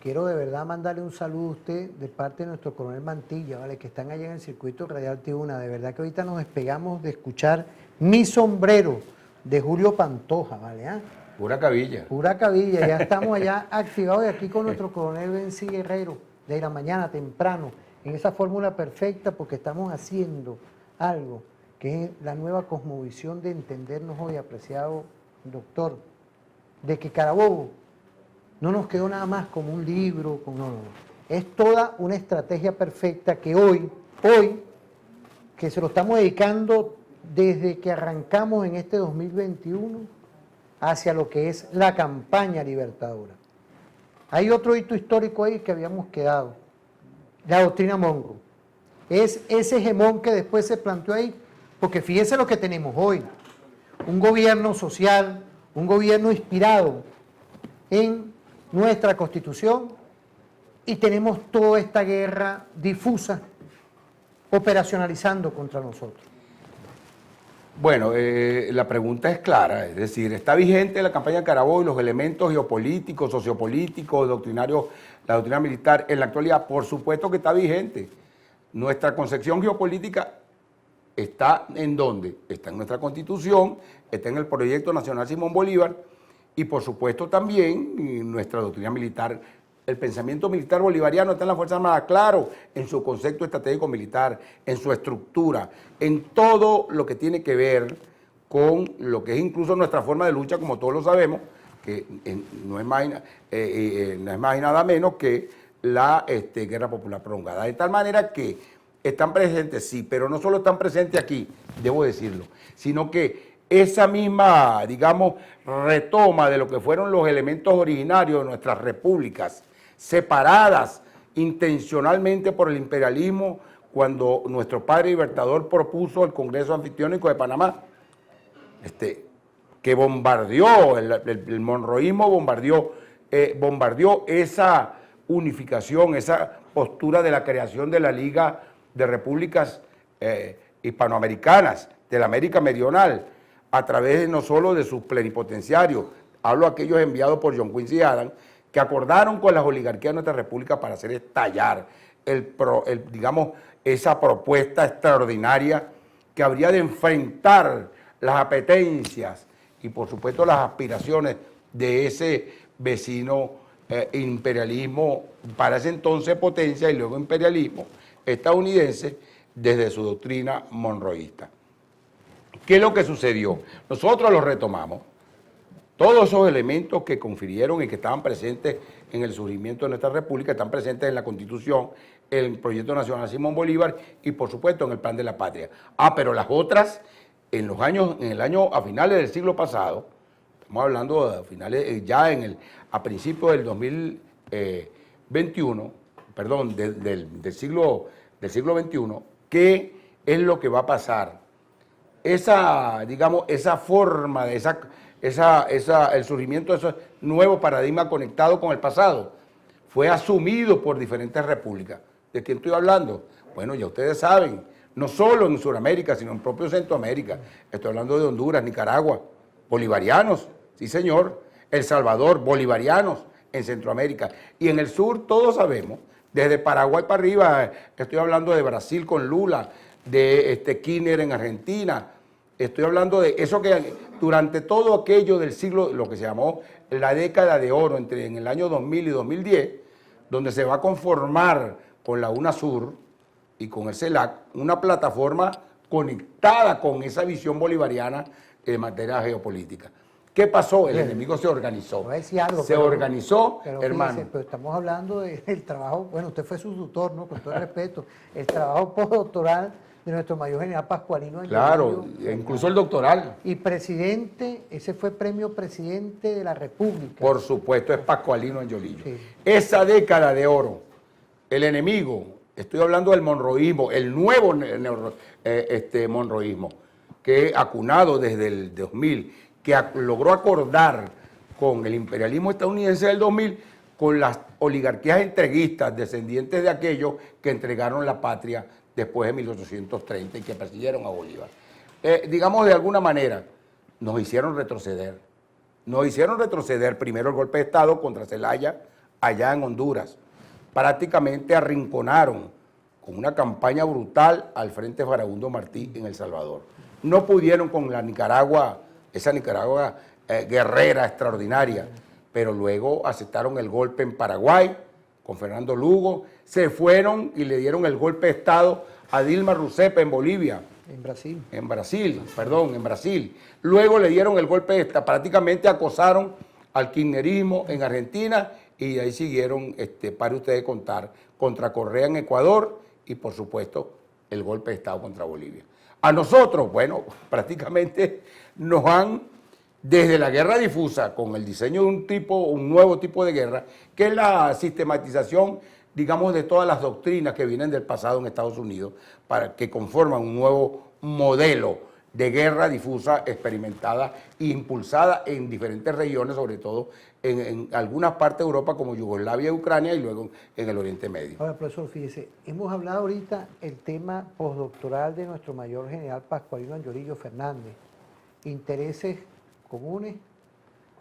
quiero de verdad mandarle un saludo a usted de parte de nuestro coronel Mantilla, ¿vale? Que están allá en el circuito radial Tribuna. De verdad que ahorita nos despegamos de escuchar Mi Sombrero de Julio Pantoja, ¿vale? ¿Ah? Pura cabilla. Pura cabilla, ya estamos allá activados y aquí con nuestro coronel Benzi Guerrero, de la mañana temprano, en esa fórmula perfecta porque estamos haciendo algo que es la nueva cosmovisión de entendernos hoy, apreciado doctor, de que Carabobo no nos quedó nada más como un libro, no. Es toda una estrategia perfecta que hoy, que se lo estamos dedicando desde que arrancamos en este 2021 hacia lo que es la campaña libertadora. Hay otro hito histórico ahí que habíamos quedado, la doctrina Monroe. Es ese hegemón que después se planteó ahí, porque fíjense lo que tenemos hoy, un gobierno social, un gobierno inspirado en nuestra Constitución y tenemos toda esta guerra difusa operacionalizando contra nosotros. Bueno, la pregunta es clara, es decir, ¿está vigente la campaña de Carabobo y los elementos geopolíticos, sociopolíticos, doctrinarios, la doctrina militar en la actualidad? Por supuesto que está vigente. Nuestra concepción geopolítica está ¿en dónde? Está en nuestra Constitución, está en el Proyecto Nacional Simón Bolívar y por supuesto también en nuestra doctrina militar. El pensamiento militar bolivariano está en la Fuerza Armada, claro, en su concepto estratégico militar, en su estructura, en todo lo que tiene que ver con lo que es incluso nuestra forma de lucha, como todos lo sabemos, que no es más y nada menos que la Guerra Popular Prolongada. De tal manera que están presentes, sí, pero no solo están presentes aquí, debo decirlo, sino que esa misma, digamos, retoma de lo que fueron los elementos originarios de nuestras repúblicas, separadas intencionalmente por el imperialismo, cuando nuestro padre libertador propuso el Congreso Anfictiónico de Panamá, que bombardeó, el monroísmo bombardeó esa unificación, esa postura de la creación de la Liga de Repúblicas Hispanoamericanas, de la América Meridional, a través de no solo de sus plenipotenciarios, hablo de aquellos enviados por John Quincy Adams, que acordaron con las oligarquías de nuestra república para hacer estallar, digamos, esa propuesta extraordinaria que habría de enfrentar las apetencias y por supuesto las aspiraciones de ese vecino imperialismo, para ese entonces potencia y luego imperialismo estadounidense, desde su doctrina monroísta. ¿Qué es lo que sucedió? Nosotros lo retomamos. Todos esos elementos que confirieron y que estaban presentes en el surgimiento de nuestra república están presentes en la Constitución, en el Proyecto Nacional Simón Bolívar y por supuesto en el Plan de la Patria. Pero las otras, a finales del siglo pasado, estamos hablando de finales, a principios del 2021, perdón, del siglo XXI, ¿qué es lo que va a pasar? Esa forma de el surgimiento de ese nuevo paradigma conectado con el pasado fue asumido por diferentes repúblicas. ¿De quién estoy hablando? Bueno, ya ustedes saben, no solo en Sudamérica, sino en propio Centroamérica. Estoy hablando de Honduras, Nicaragua, bolivarianos, sí señor, El Salvador, bolivarianos en Centroamérica. Y en el sur todos sabemos, desde Paraguay para arriba, estoy hablando de Brasil con Lula, de Kirchner en Argentina. Estoy hablando de eso que durante todo aquello del siglo, lo que se llamó la década de oro, en el año 2000 y 2010, donde se va a conformar con la UNASUR y con el CELAC una plataforma conectada con esa visión bolivariana en materia geopolítica. ¿Qué pasó? El enemigo se organizó. Voy a decir algo, organizó, pero hermano. Fíjese, pero estamos hablando del trabajo, bueno, usted fue su tutor, ¿no? Con todo el respeto, el trabajo postdoctoral de nuestro mayor general Pascualino Angiolillo. Claro, incluso el doctoral. Y presidente, ese fue premio presidente de la República. Por supuesto, es Pascualino Angiolillo. Sí. Esa década de oro, el enemigo, estoy hablando del monroísmo, el nuevo monroísmo, que acunado desde el 2000, que logró acordar con el imperialismo estadounidense del 2000, con las oligarquías entreguistas, descendientes de aquellos que entregaron la patria después de 1830 y que persiguieron a Bolívar. Digamos de alguna manera, nos hicieron retroceder. Nos hicieron retroceder primero el golpe de Estado contra Zelaya allá en Honduras. Prácticamente arrinconaron con una campaña brutal al Frente Farabundo Martí en El Salvador. No pudieron con la Nicaragua, esa Nicaragua guerrera extraordinaria, pero luego aceptaron el golpe en Paraguay con Fernando Lugo, se fueron y le dieron el golpe de Estado a Dilma Rousseff en Bolivia. En Brasil. Luego le dieron el golpe de Estado, prácticamente acosaron al kirchnerismo en Argentina y ahí siguieron, para ustedes contar, contra Correa en Ecuador y por supuesto el golpe de Estado contra Bolivia. A nosotros, bueno, prácticamente nos han, desde la guerra difusa, con el diseño de un nuevo tipo de guerra, que es la sistematización, digamos, de todas las doctrinas que vienen del pasado en Estados Unidos, para que conforman un nuevo modelo de guerra difusa, experimentada e impulsada en diferentes regiones, sobre todo en algunas partes de Europa como Yugoslavia y Ucrania y luego en el Oriente Medio. Ahora, profesor, fíjese, hemos hablado ahorita el tema postdoctoral de nuestro mayor general Pascualino Anyorillo Fernández, intereses comunes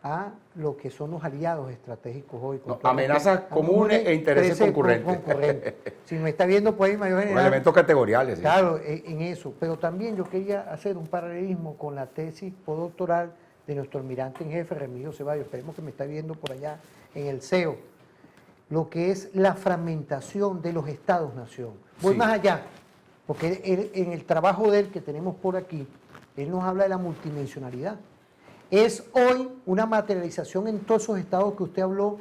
a lo que son los aliados estratégicos hoy. No, amenazas comunes e intereses concurrentes. Si me está viendo por ahí, mayor general. Con elementos categoriales. Claro, en eso. Pero también yo quería hacer un paralelismo con la tesis postdoctoral de nuestro almirante en jefe, Remigio Ceballos. Esperemos que me está viendo por allá en el CEO. Lo que es la fragmentación de los estados-nación. Voy más allá, porque en el trabajo de él que tenemos por aquí, él nos habla de la multidimensionalidad. Es hoy una materialización en todos esos estados que usted habló,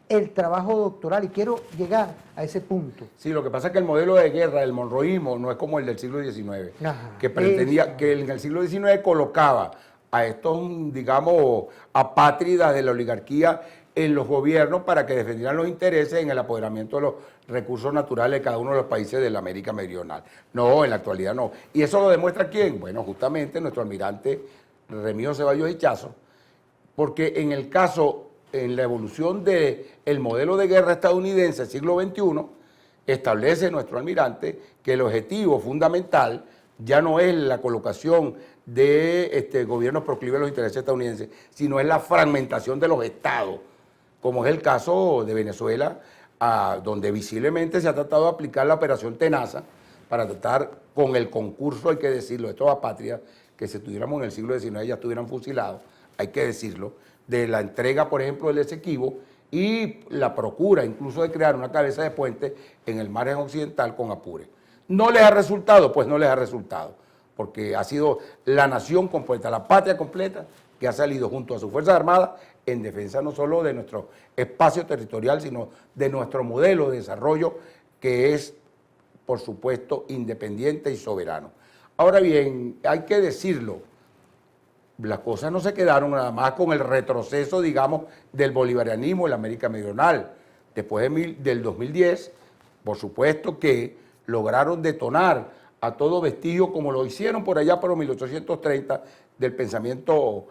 el trabajo doctoral, y quiero llegar a ese punto. Sí, lo que pasa es que el modelo de guerra del monroísmo no es como el del siglo XIX, que pretendía, que en el siglo XIX colocaba a estos, digamos, apátridas de la oligarquía en los gobiernos para que defendieran los intereses en el apoderamiento de los recursos naturales de cada uno de los países de la América Meridional. No, en la actualidad no. ¿Y eso lo demuestra quién? Bueno, justamente nuestro almirante Remigio Ceballos Ichazo, porque en el caso, en la evolución del modelo de guerra estadounidense del siglo XXI, establece nuestro almirante que el objetivo fundamental ya no es la colocación de gobiernos proclives a los intereses estadounidenses, sino es la fragmentación de los estados, como es el caso de Venezuela, donde visiblemente se ha tratado de aplicar la operación Tenaza para tratar con el concurso, hay que decirlo, de estos apátridas, que si estuviéramos en el siglo XIX ya estuvieran fusilados, hay que decirlo, de la entrega, por ejemplo, del Esequibo y la procura incluso de crear una cabeza de puente en el margen occidental con Apure. ¿No les ha resultado? Pues no les ha resultado, porque ha sido la nación completa, la patria completa, que ha salido junto a sus Fuerzas Armadas en defensa no solo de nuestro espacio territorial, sino de nuestro modelo de desarrollo que es, por supuesto, independiente y soberano. Ahora bien, hay que decirlo, las cosas no se quedaron nada más con el retroceso, digamos, del bolivarianismo en la América Meridional. Después del 2010, por supuesto que lograron detonar a todo vestigio, como lo hicieron por allá por los 1830, del pensamiento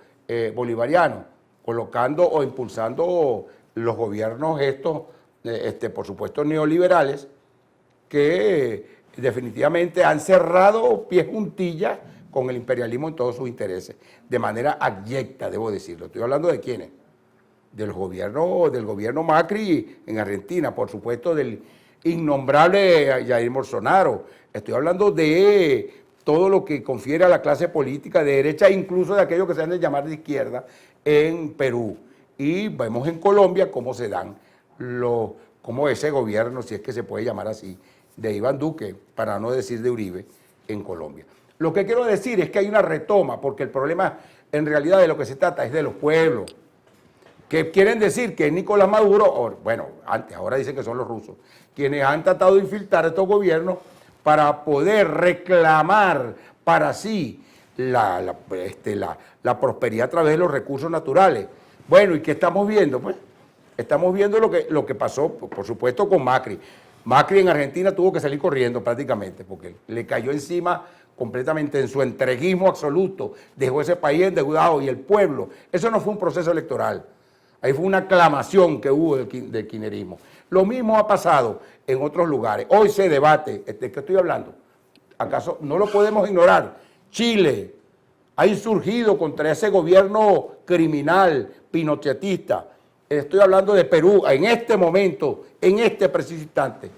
bolivariano, colocando o impulsando los gobiernos estos, por supuesto, neoliberales, que definitivamente han cerrado pies juntillas con el imperialismo en todos sus intereses, de manera abyecta, debo decirlo. Estoy hablando de quiénes, del gobierno Macri en Argentina, por supuesto del innombrable Jair Bolsonaro. Estoy hablando de todo lo que confiere a la clase política de derecha, incluso de aquellos que se han de llamar de izquierda en Perú. Y vemos en Colombia cómo se dan cómo ese gobierno, si es que se puede llamar así, de Iván Duque, para no decir de Uribe, en Colombia. Lo que quiero decir es que hay una retoma, porque el problema en realidad de lo que se trata es de los pueblos, que quieren decir que Nicolás Maduro, ahora dicen que son los rusos, quienes han tratado de infiltrar estos gobiernos para poder reclamar para sí la prosperidad a través de los recursos naturales. Bueno, ¿y qué estamos viendo? Pues estamos viendo lo que pasó, por supuesto, con Macri. Macri en Argentina tuvo que salir corriendo prácticamente, porque le cayó encima completamente en su entreguismo absoluto, dejó ese país endeudado y el pueblo. Eso no fue un proceso electoral, ahí fue una aclamación que hubo del kirchnerismo. Lo mismo ha pasado en otros lugares. Hoy se debate, ¿de qué estoy hablando? ¿Acaso no lo podemos ignorar? Chile ha insurgido contra ese gobierno criminal, pinochetista, estoy hablando de Perú, en este momento, en este preciso instante,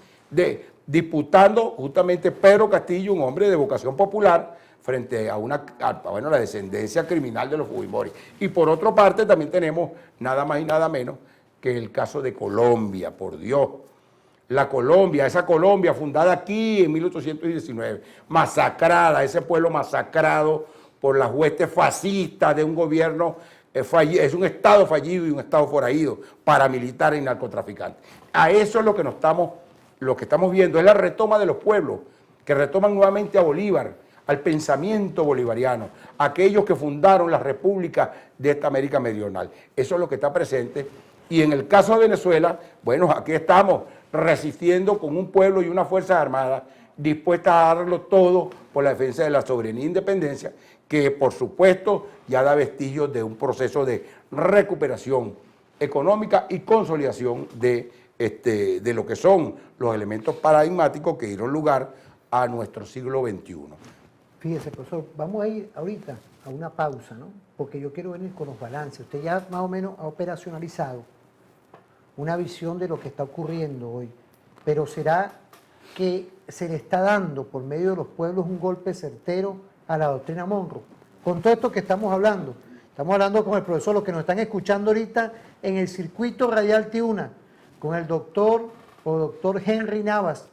disputando justamente Pedro Castillo, un hombre de vocación popular, frente a la descendencia criminal de los Fujimori. Y por otra parte también tenemos nada más y nada menos que el caso de Colombia, por Dios. La Colombia, esa Colombia fundada aquí en 1819, masacrada, ese pueblo masacrado por las huestes fascistas de un gobierno es un Estado fallido y un Estado forajido, paramilitar y narcotraficante. A eso es lo que estamos viendo, es la retoma de los pueblos, que retoman nuevamente a Bolívar, al pensamiento bolivariano, aquellos que fundaron las repúblicas de esta América Meridional. Eso es lo que está presente. Y en el caso de Venezuela, bueno, aquí estamos resistiendo con un pueblo y unas fuerzas armadas dispuestas a darlo todo por la defensa de la soberanía e independencia, que por supuesto ya da vestigios de un proceso de recuperación económica y consolidación de lo que son los elementos paradigmáticos que dieron lugar a nuestro siglo XXI. Fíjese, profesor, vamos a ir ahorita a una pausa, ¿no? Porque yo quiero venir con los balances. Usted ya más o menos ha operacionalizado una visión de lo que está ocurriendo hoy, pero ¿será que se le está dando por medio de los pueblos un golpe certero a la doctrina Monroe? Con todo esto que estamos hablando con el profesor, los que nos están escuchando ahorita en el circuito radial Tiuna, con el doctor Henry Navas,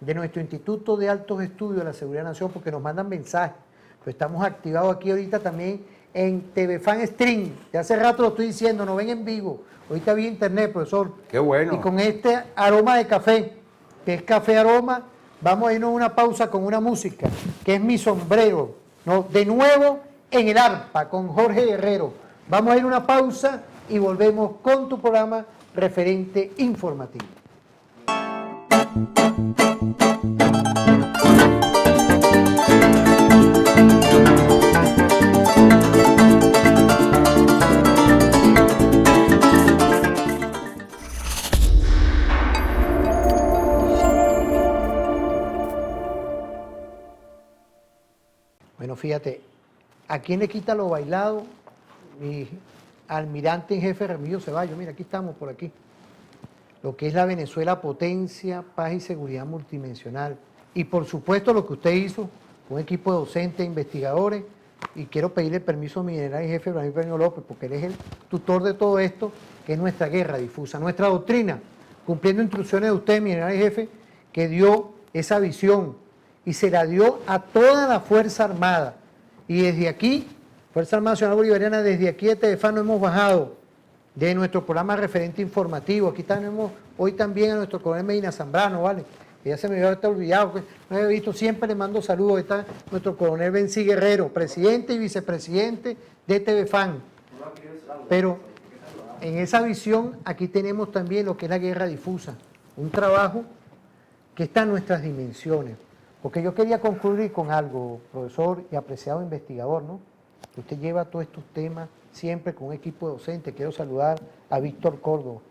de nuestro Instituto de Altos Estudios de la Seguridad de la Nación, porque nos mandan mensajes. Pues estamos activados aquí ahorita también en TV Fan Stream. De hace rato lo estoy diciendo, nos ven en vivo. Ahorita vi internet, profesor. Qué bueno. Y con este aroma de café, que es café aroma, vamos a irnos a una pausa con una música, que es Mi Sombrero, ¿no? De nuevo en el arpa, con Jorge Guerrero. Vamos a ir a una pausa y volvemos con tu programa Referente Informativo. Bueno, fíjate, ¿a quién le quita lo bailado? Mi almirante en jefe Remigio Ceballos, mira, aquí estamos, por aquí. Lo que es la Venezuela potencia, paz y seguridad multidimensional. Y por supuesto lo que usted hizo, un equipo de docentes, investigadores, y quiero pedirle permiso a mi general y jefe Vladimir Peña López, porque él es el tutor de todo esto, que es nuestra guerra difusa, nuestra doctrina, cumpliendo instrucciones de usted, mi general y jefe, que dio esa visión, y se la dio a toda la Fuerza Armada. Y desde aquí, Fuerza Armada Nacional Bolivariana, desde aquí de Telefano hemos bajado de nuestro programa Referente Informativo. Aquí tenemos hoy también a nuestro coronel Medina Zambrano, ¿vale? Que ya se me había olvidado, que no había visto, siempre le mando saludos. Ahí está nuestro coronel Bencí Guerrero, presidente y vicepresidente de TVFAN. Pero en esa visión, aquí tenemos también lo que es la guerra difusa, un trabajo que está en nuestras dimensiones. Porque yo quería concluir con algo, profesor y apreciado investigador, ¿no? Usted lleva todos estos temas siempre con un equipo docente. Quiero saludar a Víctor Córdoba,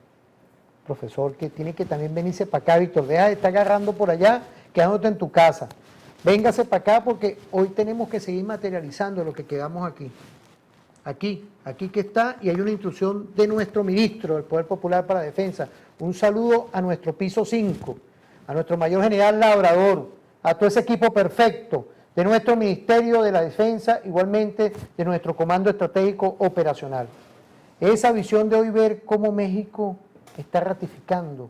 profesor, que tiene que también venirse para acá. Víctor, deja de estar agarrando por allá, quedándote en tu casa. Véngase para acá porque hoy tenemos que seguir materializando lo que quedamos aquí. Aquí que está, y hay una instrucción de nuestro ministro del Poder Popular para la Defensa. Un saludo a nuestro piso 5, a nuestro mayor general Labrador, a todo ese equipo perfecto de nuestro Ministerio de la Defensa, igualmente de nuestro Comando Estratégico Operacional. Esa visión de hoy ver cómo México está ratificando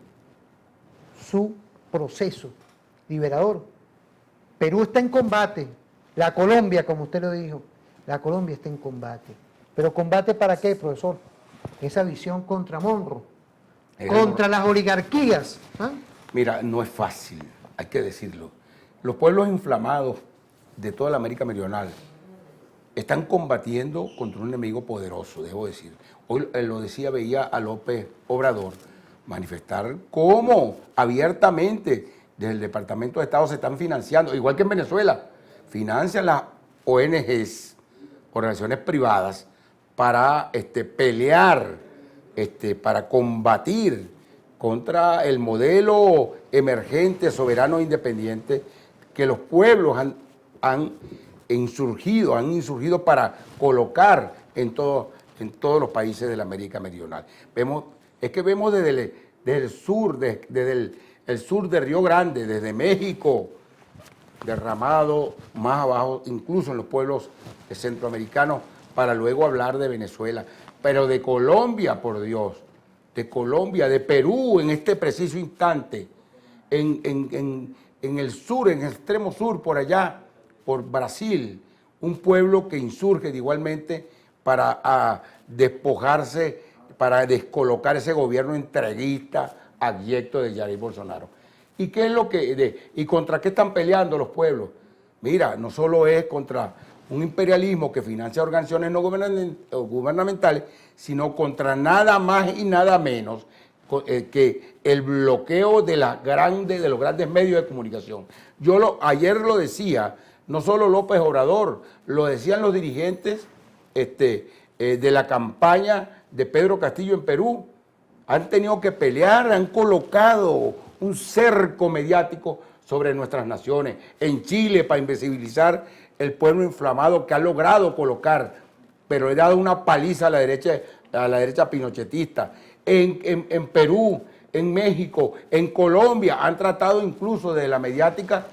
su proceso liberador. Perú está en combate, la Colombia, como usted lo dijo, la Colombia está en combate. ¿Pero combate para qué, profesor? Esa visión contra Monroe, contra las oligarquías. ¿Ah? Mira, no es fácil, hay que decirlo. Los pueblos inflamados de toda la América Meridional están combatiendo contra un enemigo poderoso, debo decir. Hoy lo decía, veía a López Obrador manifestar cómo abiertamente desde el Departamento de Estado se están financiando, igual que en Venezuela, financian las ONGs, organizaciones privadas, para pelear, para combatir contra el modelo emergente, soberano e independiente que los pueblos han insurgido para colocar en todos los países de la América Meridional. Vemos Es que vemos desde el sur, desde el sur de Río Grande, desde México, derramado más abajo, incluso en los pueblos centroamericanos, para luego hablar de Venezuela. Pero de Colombia, por Dios, de Colombia, de Perú, en este preciso instante, en el sur, en el extremo sur, por allá, por Brasil, un pueblo que insurge igualmente para despojarse, para descolocar ese gobierno entreguista, abyecto de Jair Bolsonaro. ¿Y qué es lo y contra qué están peleando los pueblos? Mira, no solo es contra un imperialismo que financia organizaciones no gubernamentales, sino contra nada más y nada menos que el bloqueo de los grandes medios de comunicación. Ayer lo decía, no solo López Obrador, lo decían los dirigentes de la campaña de Pedro Castillo en Perú. Han tenido que pelear, han colocado un cerco mediático sobre nuestras naciones. En Chile, para invisibilizar el pueblo inflamado que ha logrado colocar, pero he dado una paliza a la derecha pinochetista. En Perú, en México, en Colombia, han tratado incluso de la mediática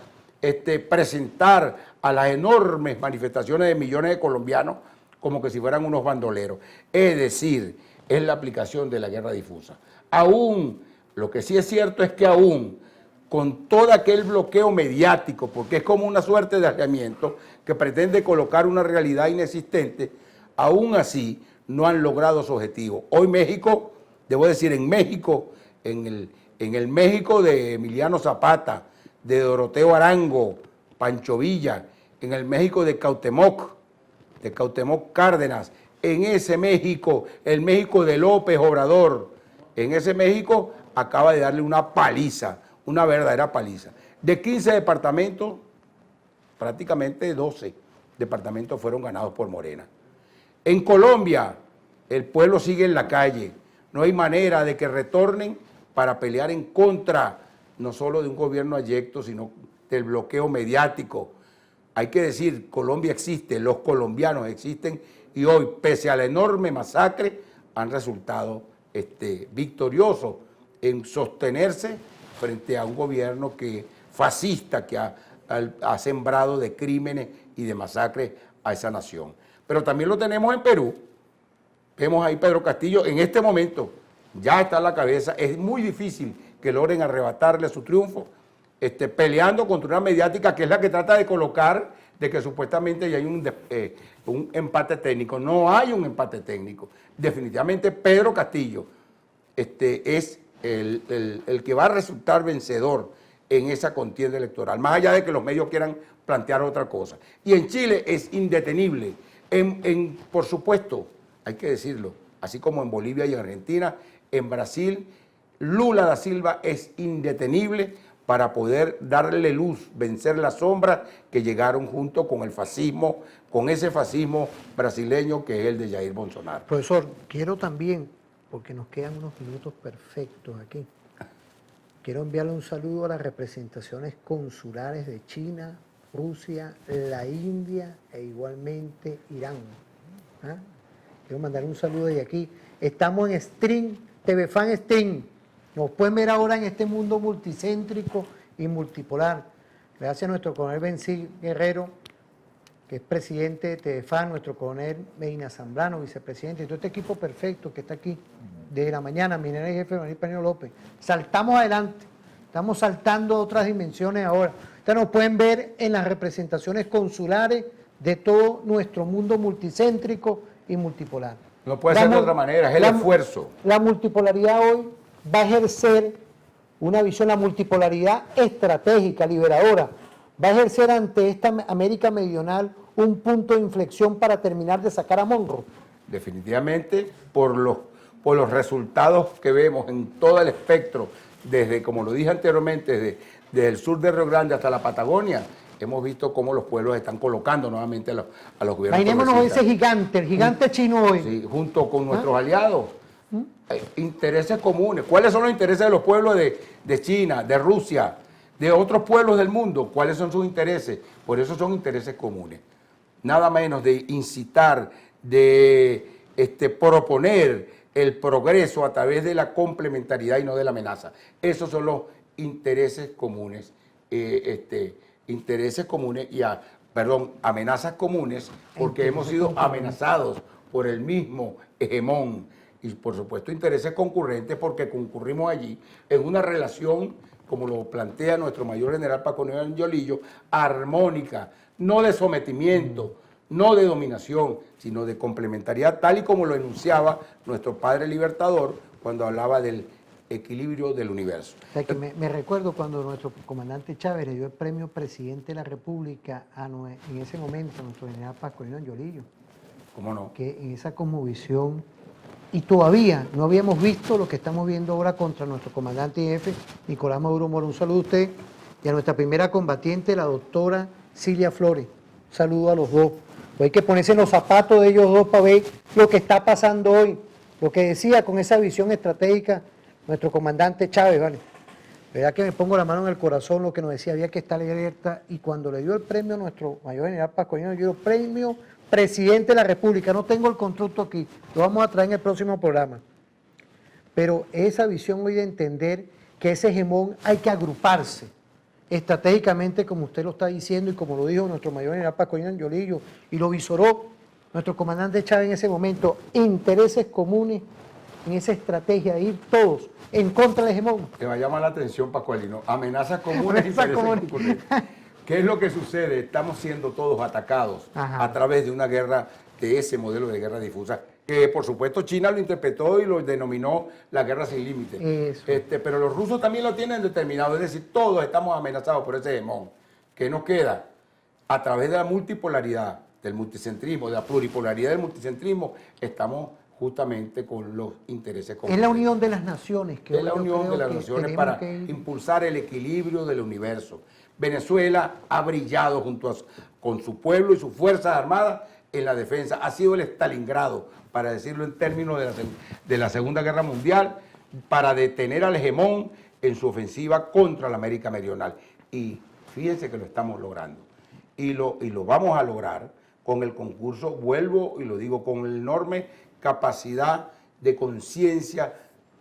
presentar a las enormes manifestaciones de millones de colombianos como que si fueran unos bandoleros. Es decir, es la aplicación de la guerra difusa. Aún, lo que sí es cierto es que aún, con todo aquel bloqueo mediático, porque es como una suerte de aislamiento que pretende colocar una realidad inexistente, aún así no han logrado su objetivo. Hoy México, debo decir, en México, en el México de Emiliano Zapata, de Doroteo Arango, Pancho Villa, en el México de Cuauhtémoc Cárdenas, en ese México, el México de López Obrador, en ese México acaba de darle una paliza, una verdadera paliza. De 15 departamentos, prácticamente 12 departamentos fueron ganados por Morena. En Colombia, el pueblo sigue en la calle. No hay manera de que retornen para pelear en contra, no solo de un gobierno abyecto, sino del bloqueo mediático. Hay que decir, Colombia existe, los colombianos existen, y hoy, pese a la enorme masacre, han resultado victoriosos en sostenerse frente a un gobierno fascista que ha sembrado de crímenes y de masacres a esa nación. Pero también lo tenemos en Perú. Vemos ahí Pedro Castillo, en este momento ya está a la cabeza. Es muy difícil que logren arrebatarle su triunfo, peleando contra una mediática que es la que trata de colocar de que supuestamente ya hay un empate técnico. No hay un empate técnico. Definitivamente Pedro Castillo es el que va a resultar vencedor en esa contienda electoral, más allá de que los medios quieran plantear otra cosa. Y en Chile es indetenible. Por supuesto, hay que decirlo, así como en Bolivia y Argentina, en Brasil, Lula da Silva es indetenible para poder darle luz, vencer las sombras que llegaron junto con el fascismo, con ese fascismo brasileño que es el de Jair Bolsonaro. Profesor, quiero también, porque nos quedan unos minutos perfectos aquí, quiero enviarle un saludo a las representaciones consulares de China, Rusia, la India e igualmente Irán. ¿Ah? Quiero mandar un saludo de aquí. Estamos en Stream, TV Fan Stream. Nos pueden ver ahora en este mundo multicéntrico y multipolar. Gracias a nuestro coronel Benzi Guerrero, que es presidente de TV Fan, nuestro coronel Medina Zambrano, vicepresidente, y todo este equipo perfecto que está aquí desde la mañana, mi general jefe Manuel Peña López. Saltamos adelante, estamos saltando a otras dimensiones ahora. Ustedes nos pueden ver en las representaciones consulares de todo nuestro mundo multicéntrico y multipolar. No puede ser de otra manera, es el esfuerzo. La multipolaridad hoy va a ejercer una visión, la multipolaridad estratégica, liberadora, va a ejercer ante esta América Meridional un punto de inflexión para terminar de sacar a Monroe. Definitivamente, por los resultados que vemos en todo el espectro, desde, como lo dije anteriormente, desde el sur de Río Grande hasta la Patagonia, hemos visto cómo los pueblos están colocando nuevamente a los gobiernos. Imaginémonos ese gigante, el gigante chino hoy. Sí, junto con nuestros aliados. Intereses comunes. ¿Cuáles son los intereses de los pueblos de China, de Rusia, de otros pueblos del mundo? ¿Cuáles son sus intereses? Por eso son intereses comunes. Nada menos de incitar, de proponer el progreso a través de la complementariedad y no de la amenaza. Esos son los intereses comunes, amenazas comunes, porque hemos sido amenazados por el mismo hegemón y por supuesto intereses concurrentes porque concurrimos allí en una relación, como lo plantea nuestro mayor general Paco Aníbal Yolillo, armónica, no de sometimiento, no de dominación, sino de complementariedad, tal y como lo enunciaba nuestro padre libertador cuando hablaba del equilibrio del universo. O sea, que me recuerdo cuando nuestro comandante Chávez le dio el premio Presidente de la República en ese momento a nuestro general Paco Aníbal Yolillo. ¿Cómo no? Que en esa cosmovisión, y todavía no habíamos visto lo que estamos viendo ahora contra nuestro comandante en jefe, Nicolás Maduro Moro. Un saludo a usted y a nuestra primera combatiente, la doctora Cilia Flores. Un saludo a los dos. Pues hay que ponerse en los zapatos de ellos dos para ver lo que está pasando hoy. Lo que decía con esa visión estratégica nuestro comandante Chávez, ¿vale? ¿Verdad que me pongo la mano en el corazón lo que nos decía? Había que estar alerta, y cuando le dio el premio a nuestro mayor general Paco Aníbal Yolillo, premio Presidente de la República, no tengo el constructo aquí, lo vamos a traer en el próximo programa. Pero esa visión hoy de entender que ese hegemón hay que agruparse estratégicamente, como usted lo está diciendo y como lo dijo nuestro mayor general Paco Aníbal Yolillo, y lo visoró nuestro comandante Chávez en ese momento, intereses comunes en esa estrategia de ir todos en contra del hegemón. Te va a llamar la atención, Pascualino. Amenazas comunes y intereses concurrentes. ¿Qué es lo que sucede? Estamos siendo todos atacados a través de una guerra, de ese modelo de guerra difusa, que por supuesto China lo interpretó y lo denominó la guerra sin límites. Pero los rusos también lo tienen determinado, es decir, todos estamos amenazados por ese hegemón. ¿Qué nos queda? A través de la multipolaridad, del multicentrismo, de la pluripolaridad del multicentrismo, estamos justamente con los intereses comunes. Es la unión de las naciones. Es la unión de las naciones para impulsar el equilibrio del universo. Venezuela ha brillado con su pueblo y sus fuerzas armadas en la defensa. Ha sido el Stalingrado, para decirlo en términos de la Segunda Guerra Mundial, para detener al hegemón en su ofensiva contra la América Meridional. Y fíjense que lo estamos logrando. Y lo vamos a lograr con el concurso, vuelvo y lo digo, con la enorme capacidad de conciencia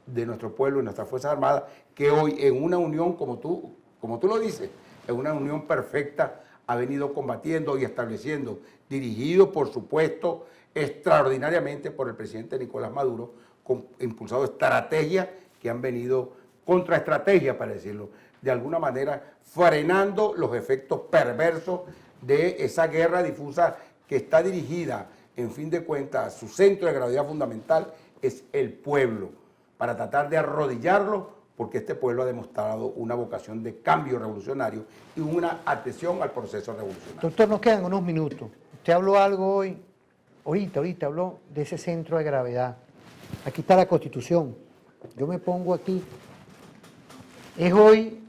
de nuestro pueblo y nuestras Fuerzas Armadas, que hoy en una unión, como tú lo dices, en una unión perfecta, ha venido combatiendo y estableciendo, dirigido por supuesto extraordinariamente por el presidente Nicolás Maduro, impulsado estrategias que han venido, contraestrategias para decirlo, de alguna manera frenando los efectos perversos de esa guerra difusa que está dirigida, en fin de cuentas, su centro de gravedad fundamental es el pueblo, para tratar de arrodillarlo, porque este pueblo ha demostrado una vocación de cambio revolucionario y una atención al proceso revolucionario. Doctor, nos quedan unos minutos. Usted habló algo hoy, ahorita habló de ese centro de gravedad. Aquí está la Constitución. Yo me pongo aquí. Es hoy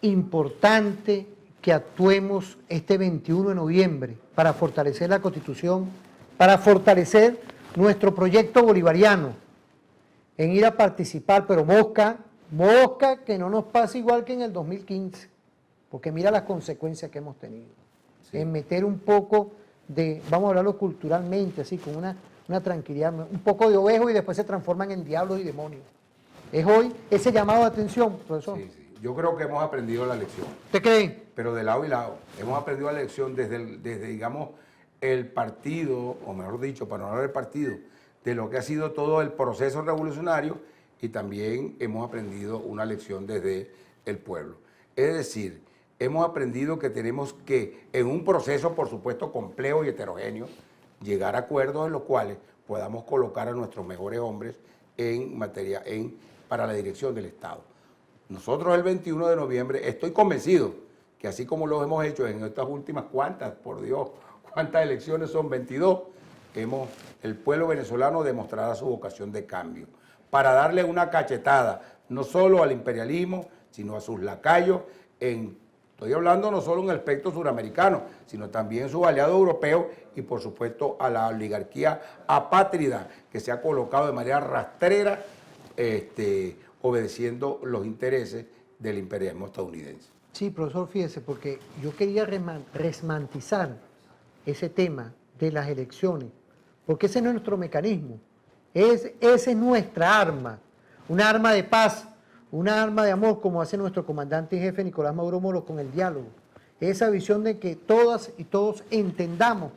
importante que actuemos este 21 de noviembre para fortalecer la Constitución, para fortalecer nuestro proyecto bolivariano, en ir a participar, pero mosca, que no nos pase igual que en el 2015, porque mira las consecuencias que hemos tenido. Sí. En meter un poco de, vamos a hablarlo culturalmente, así, con una tranquilidad, un poco de ovejo y después se transforman en diablos y demonios. Es hoy ese llamado de atención, profesor. Sí. Yo creo que hemos aprendido la lección. ¿Usted cree? Pero de lado y lado. Hemos aprendido la lección desde digamos, el partido, o mejor dicho, para no hablar del partido, de lo que ha sido todo el proceso revolucionario, y también hemos aprendido una lección desde el pueblo. Es decir, hemos aprendido que tenemos que, en un proceso, por supuesto, complejo y heterogéneo, llegar a acuerdos en los cuales podamos colocar a nuestros mejores hombres para la dirección del Estado. Nosotros el 21 de noviembre, estoy convencido que así como lo hemos hecho en estas últimas cuantas, por Dios, cuántas elecciones son, 22, el pueblo venezolano demostrará su vocación de cambio, para darle una cachetada, no solo al imperialismo, sino a sus lacayos, estoy hablando no solo en el aspecto suramericano, sino también sus aliados europeos y por supuesto a la oligarquía apátrida que se ha colocado de manera rastrera, obedeciendo los intereses del imperialismo estadounidense. Sí, profesor, fíjese, porque yo quería resmantizar ese tema de las elecciones, porque ese no es nuestro mecanismo. Esa es nuestra arma, una arma de paz, una arma de amor, como hace nuestro comandante en jefe Nicolás Maduro Moro con el diálogo. Esa visión de que todas y todos entendamos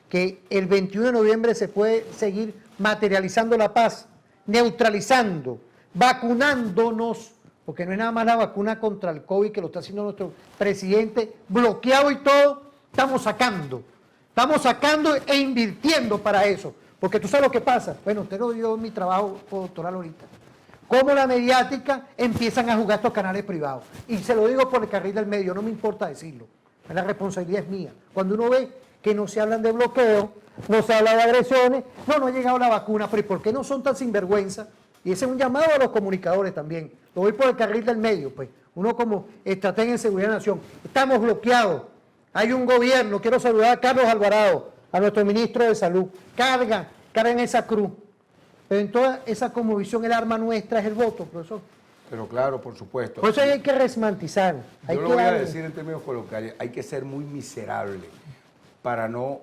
que el 21 de noviembre se puede seguir materializando la paz, neutralizando, vacunándonos, porque no es nada más la vacuna contra el COVID que lo está haciendo nuestro presidente, bloqueado y todo, estamos sacando e invirtiendo para eso, porque tú sabes lo que pasa. Bueno, usted lo dio en mi trabajo doctoral ahorita. Cómo la mediática empiezan a jugar estos canales privados. Y se lo digo por el carril del medio, no me importa decirlo. La responsabilidad es mía. Cuando uno ve que no se hablan de bloqueo, no se habla de agresiones, no ha llegado la vacuna, pero ¿y por qué no son tan sinvergüenza? Y ese es un llamado a los comunicadores también. Lo voy por el carril del medio, pues. Uno como estratega en seguridad de la nación. Estamos bloqueados. Hay un gobierno, quiero saludar a Carlos Alvarado, a nuestro ministro de Salud. Cargan esa cruz. Pero en toda esa conmovisión el arma nuestra es el voto, profesor. Pero claro, por supuesto. Por eso hay que resmantizar. Yo lo voy a decir en términos coloquiales, hay que ser muy miserable para no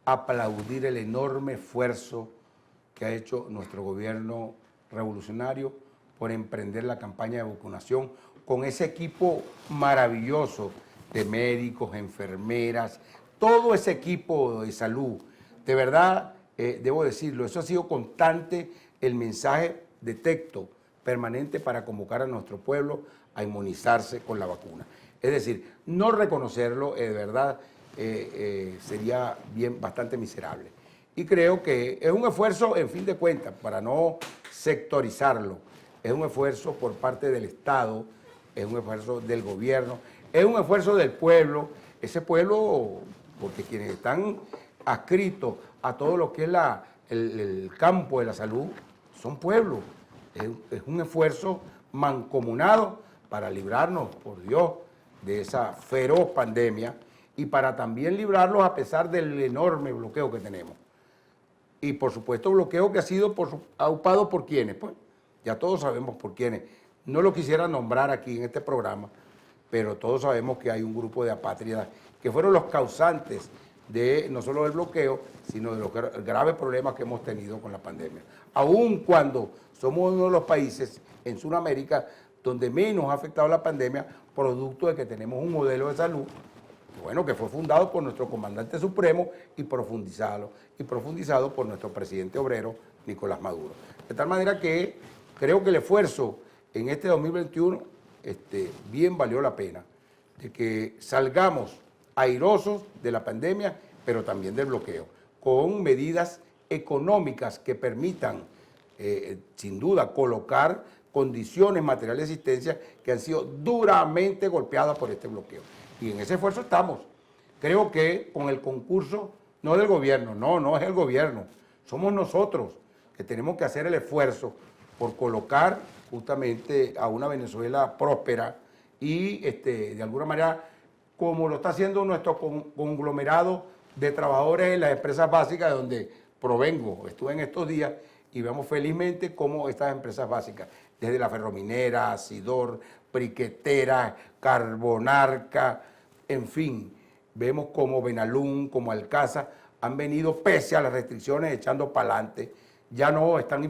aplaudir el enorme esfuerzo que ha hecho nuestro gobierno revolucionario por emprender la campaña de vacunación con ese equipo maravilloso de médicos, enfermeras, todo ese equipo de salud. De verdad, debo decirlo, eso ha sido constante el mensaje de texto permanente para convocar a nuestro pueblo a inmunizarse con la vacuna. Es decir, no reconocerlo, de verdad, sería bastante miserable. Y creo que es un esfuerzo, en fin de cuentas, para no sectorizarlo, es un esfuerzo por parte del Estado, es un esfuerzo del gobierno, es un esfuerzo del pueblo, ese pueblo, porque quienes están adscritos a todo lo que es el campo de la salud, son pueblos. Es un esfuerzo mancomunado para librarnos, por Dios, de esa feroz pandemia y para también librarlos a pesar del enorme bloqueo que tenemos. Y por supuesto bloqueo que ha sido aupado por quienes, pues ya todos sabemos por quiénes. No lo quisiera nombrar aquí en este programa, pero todos sabemos que hay un grupo de apátridas que fueron los causantes de no solo del bloqueo, sino de los graves problemas que hemos tenido con la pandemia. Aun cuando somos uno de los países en Sudamérica donde menos ha afectado la pandemia, producto de que tenemos un modelo de salud, que fue fundado por nuestro comandante supremo y profundizado por nuestro presidente obrero, Nicolás Maduro. De tal manera que creo que el esfuerzo en este 2021 bien valió la pena, de que salgamos airosos de la pandemia, pero también del bloqueo, con medidas económicas que permitan, sin duda, colocar condiciones materiales de asistencia que han sido duramente golpeadas por este bloqueo. Y en ese esfuerzo estamos. Creo que con el concurso, no del gobierno, no es el gobierno, somos nosotros que tenemos que hacer el esfuerzo por colocar justamente a una Venezuela próspera y de alguna manera, como lo está haciendo nuestro conglomerado de trabajadores en las empresas básicas de donde provengo. Estuve en estos días y vemos felizmente cómo estas empresas básicas, desde la Ferrominera, Sidor, Briquetera, Carbonarca, en fin, vemos como Benalún, como Alcasa, han venido pese a las restricciones echando para adelante. Ya no estamos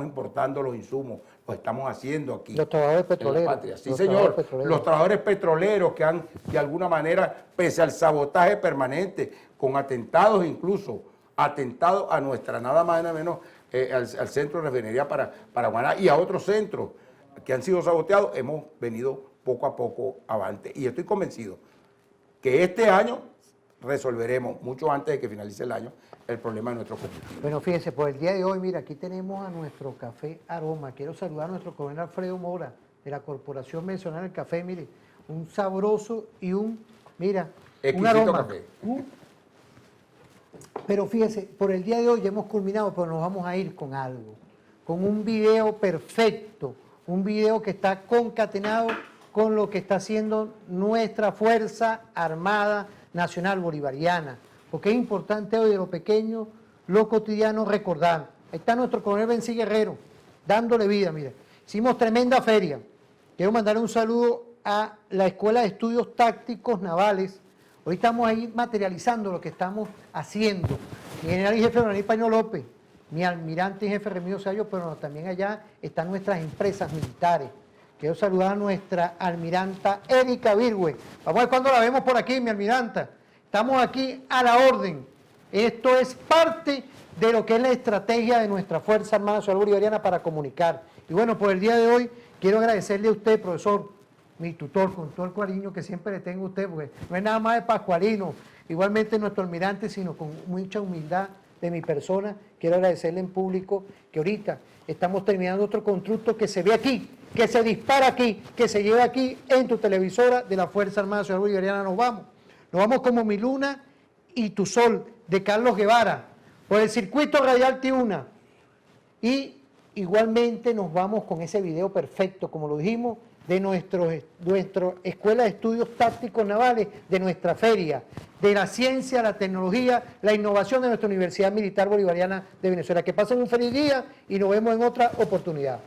importando los insumos, los estamos haciendo aquí. Los trabajadores petroleros. Sí, señor. Los trabajadores petroleros que han, de alguna manera, pese al sabotaje permanente, con atentados incluso, atentados a nuestra, nada más nada menos, al centro de refinería para Guaná y a otros centros que han sido saboteados, hemos venido poco a poco avante. Y estoy convencido que este año resolveremos, mucho antes de que finalice el año, el problema de nuestro combustible. Bueno, fíjense, por el día de hoy, mira, aquí tenemos a nuestro café Aroma. Quiero saludar a nuestro coronel Alfredo Mora, de la Corporación Mencionar del Café. Mire, un sabroso y un exquisito café. Pero fíjense, por el día de hoy ya hemos culminado, pero nos vamos a ir con algo, con un video perfecto, un video que está concatenado con lo que está haciendo nuestra Fuerza Armada Nacional Bolivariana, porque es importante hoy de lo pequeño, lo cotidiano, recordar. Ahí está nuestro coronel Bencí Guerrero, dándole vida, mira. Hicimos tremenda feria. Quiero mandarle un saludo a la Escuela de Estudios Tácticos Navales. Hoy estamos ahí materializando lo que estamos haciendo. Mi general y jefe Daniel Paño López, mi almirante y jefe Remigio Ceballos, pero también allá están nuestras empresas militares. Quiero saludar a nuestra almiranta Erika Virgüe. Vamos a ver cuándo la vemos por aquí, mi almiranta. Estamos aquí a la orden. Esto es parte de lo que es la estrategia de nuestra Fuerza Armada Nacional Bolivariana para comunicar. Y bueno, por el día de hoy quiero agradecerle a usted, profesor, mi tutor, con todo el cariño que siempre le tengo a usted, porque no es nada más de pascualino, igualmente nuestro almirante, sino con mucha humildad de mi persona. Quiero agradecerle en público que ahorita estamos terminando otro constructo que se ve aquí, que se dispara aquí, que se lleva aquí en tu televisora de la Fuerza Armada Nacional Bolivariana. Nos vamos como Mi Luna y Tu Sol, de Carlos Guevara, por el circuito radial Tiuna. Y igualmente nos vamos con ese video perfecto, como lo dijimos, de nuestra Escuela de Estudios Tácticos Navales, de nuestra feria, de la ciencia, la tecnología, la innovación de nuestra Universidad Militar Bolivariana de Venezuela. Que pasen un feliz día y nos vemos en otra oportunidad.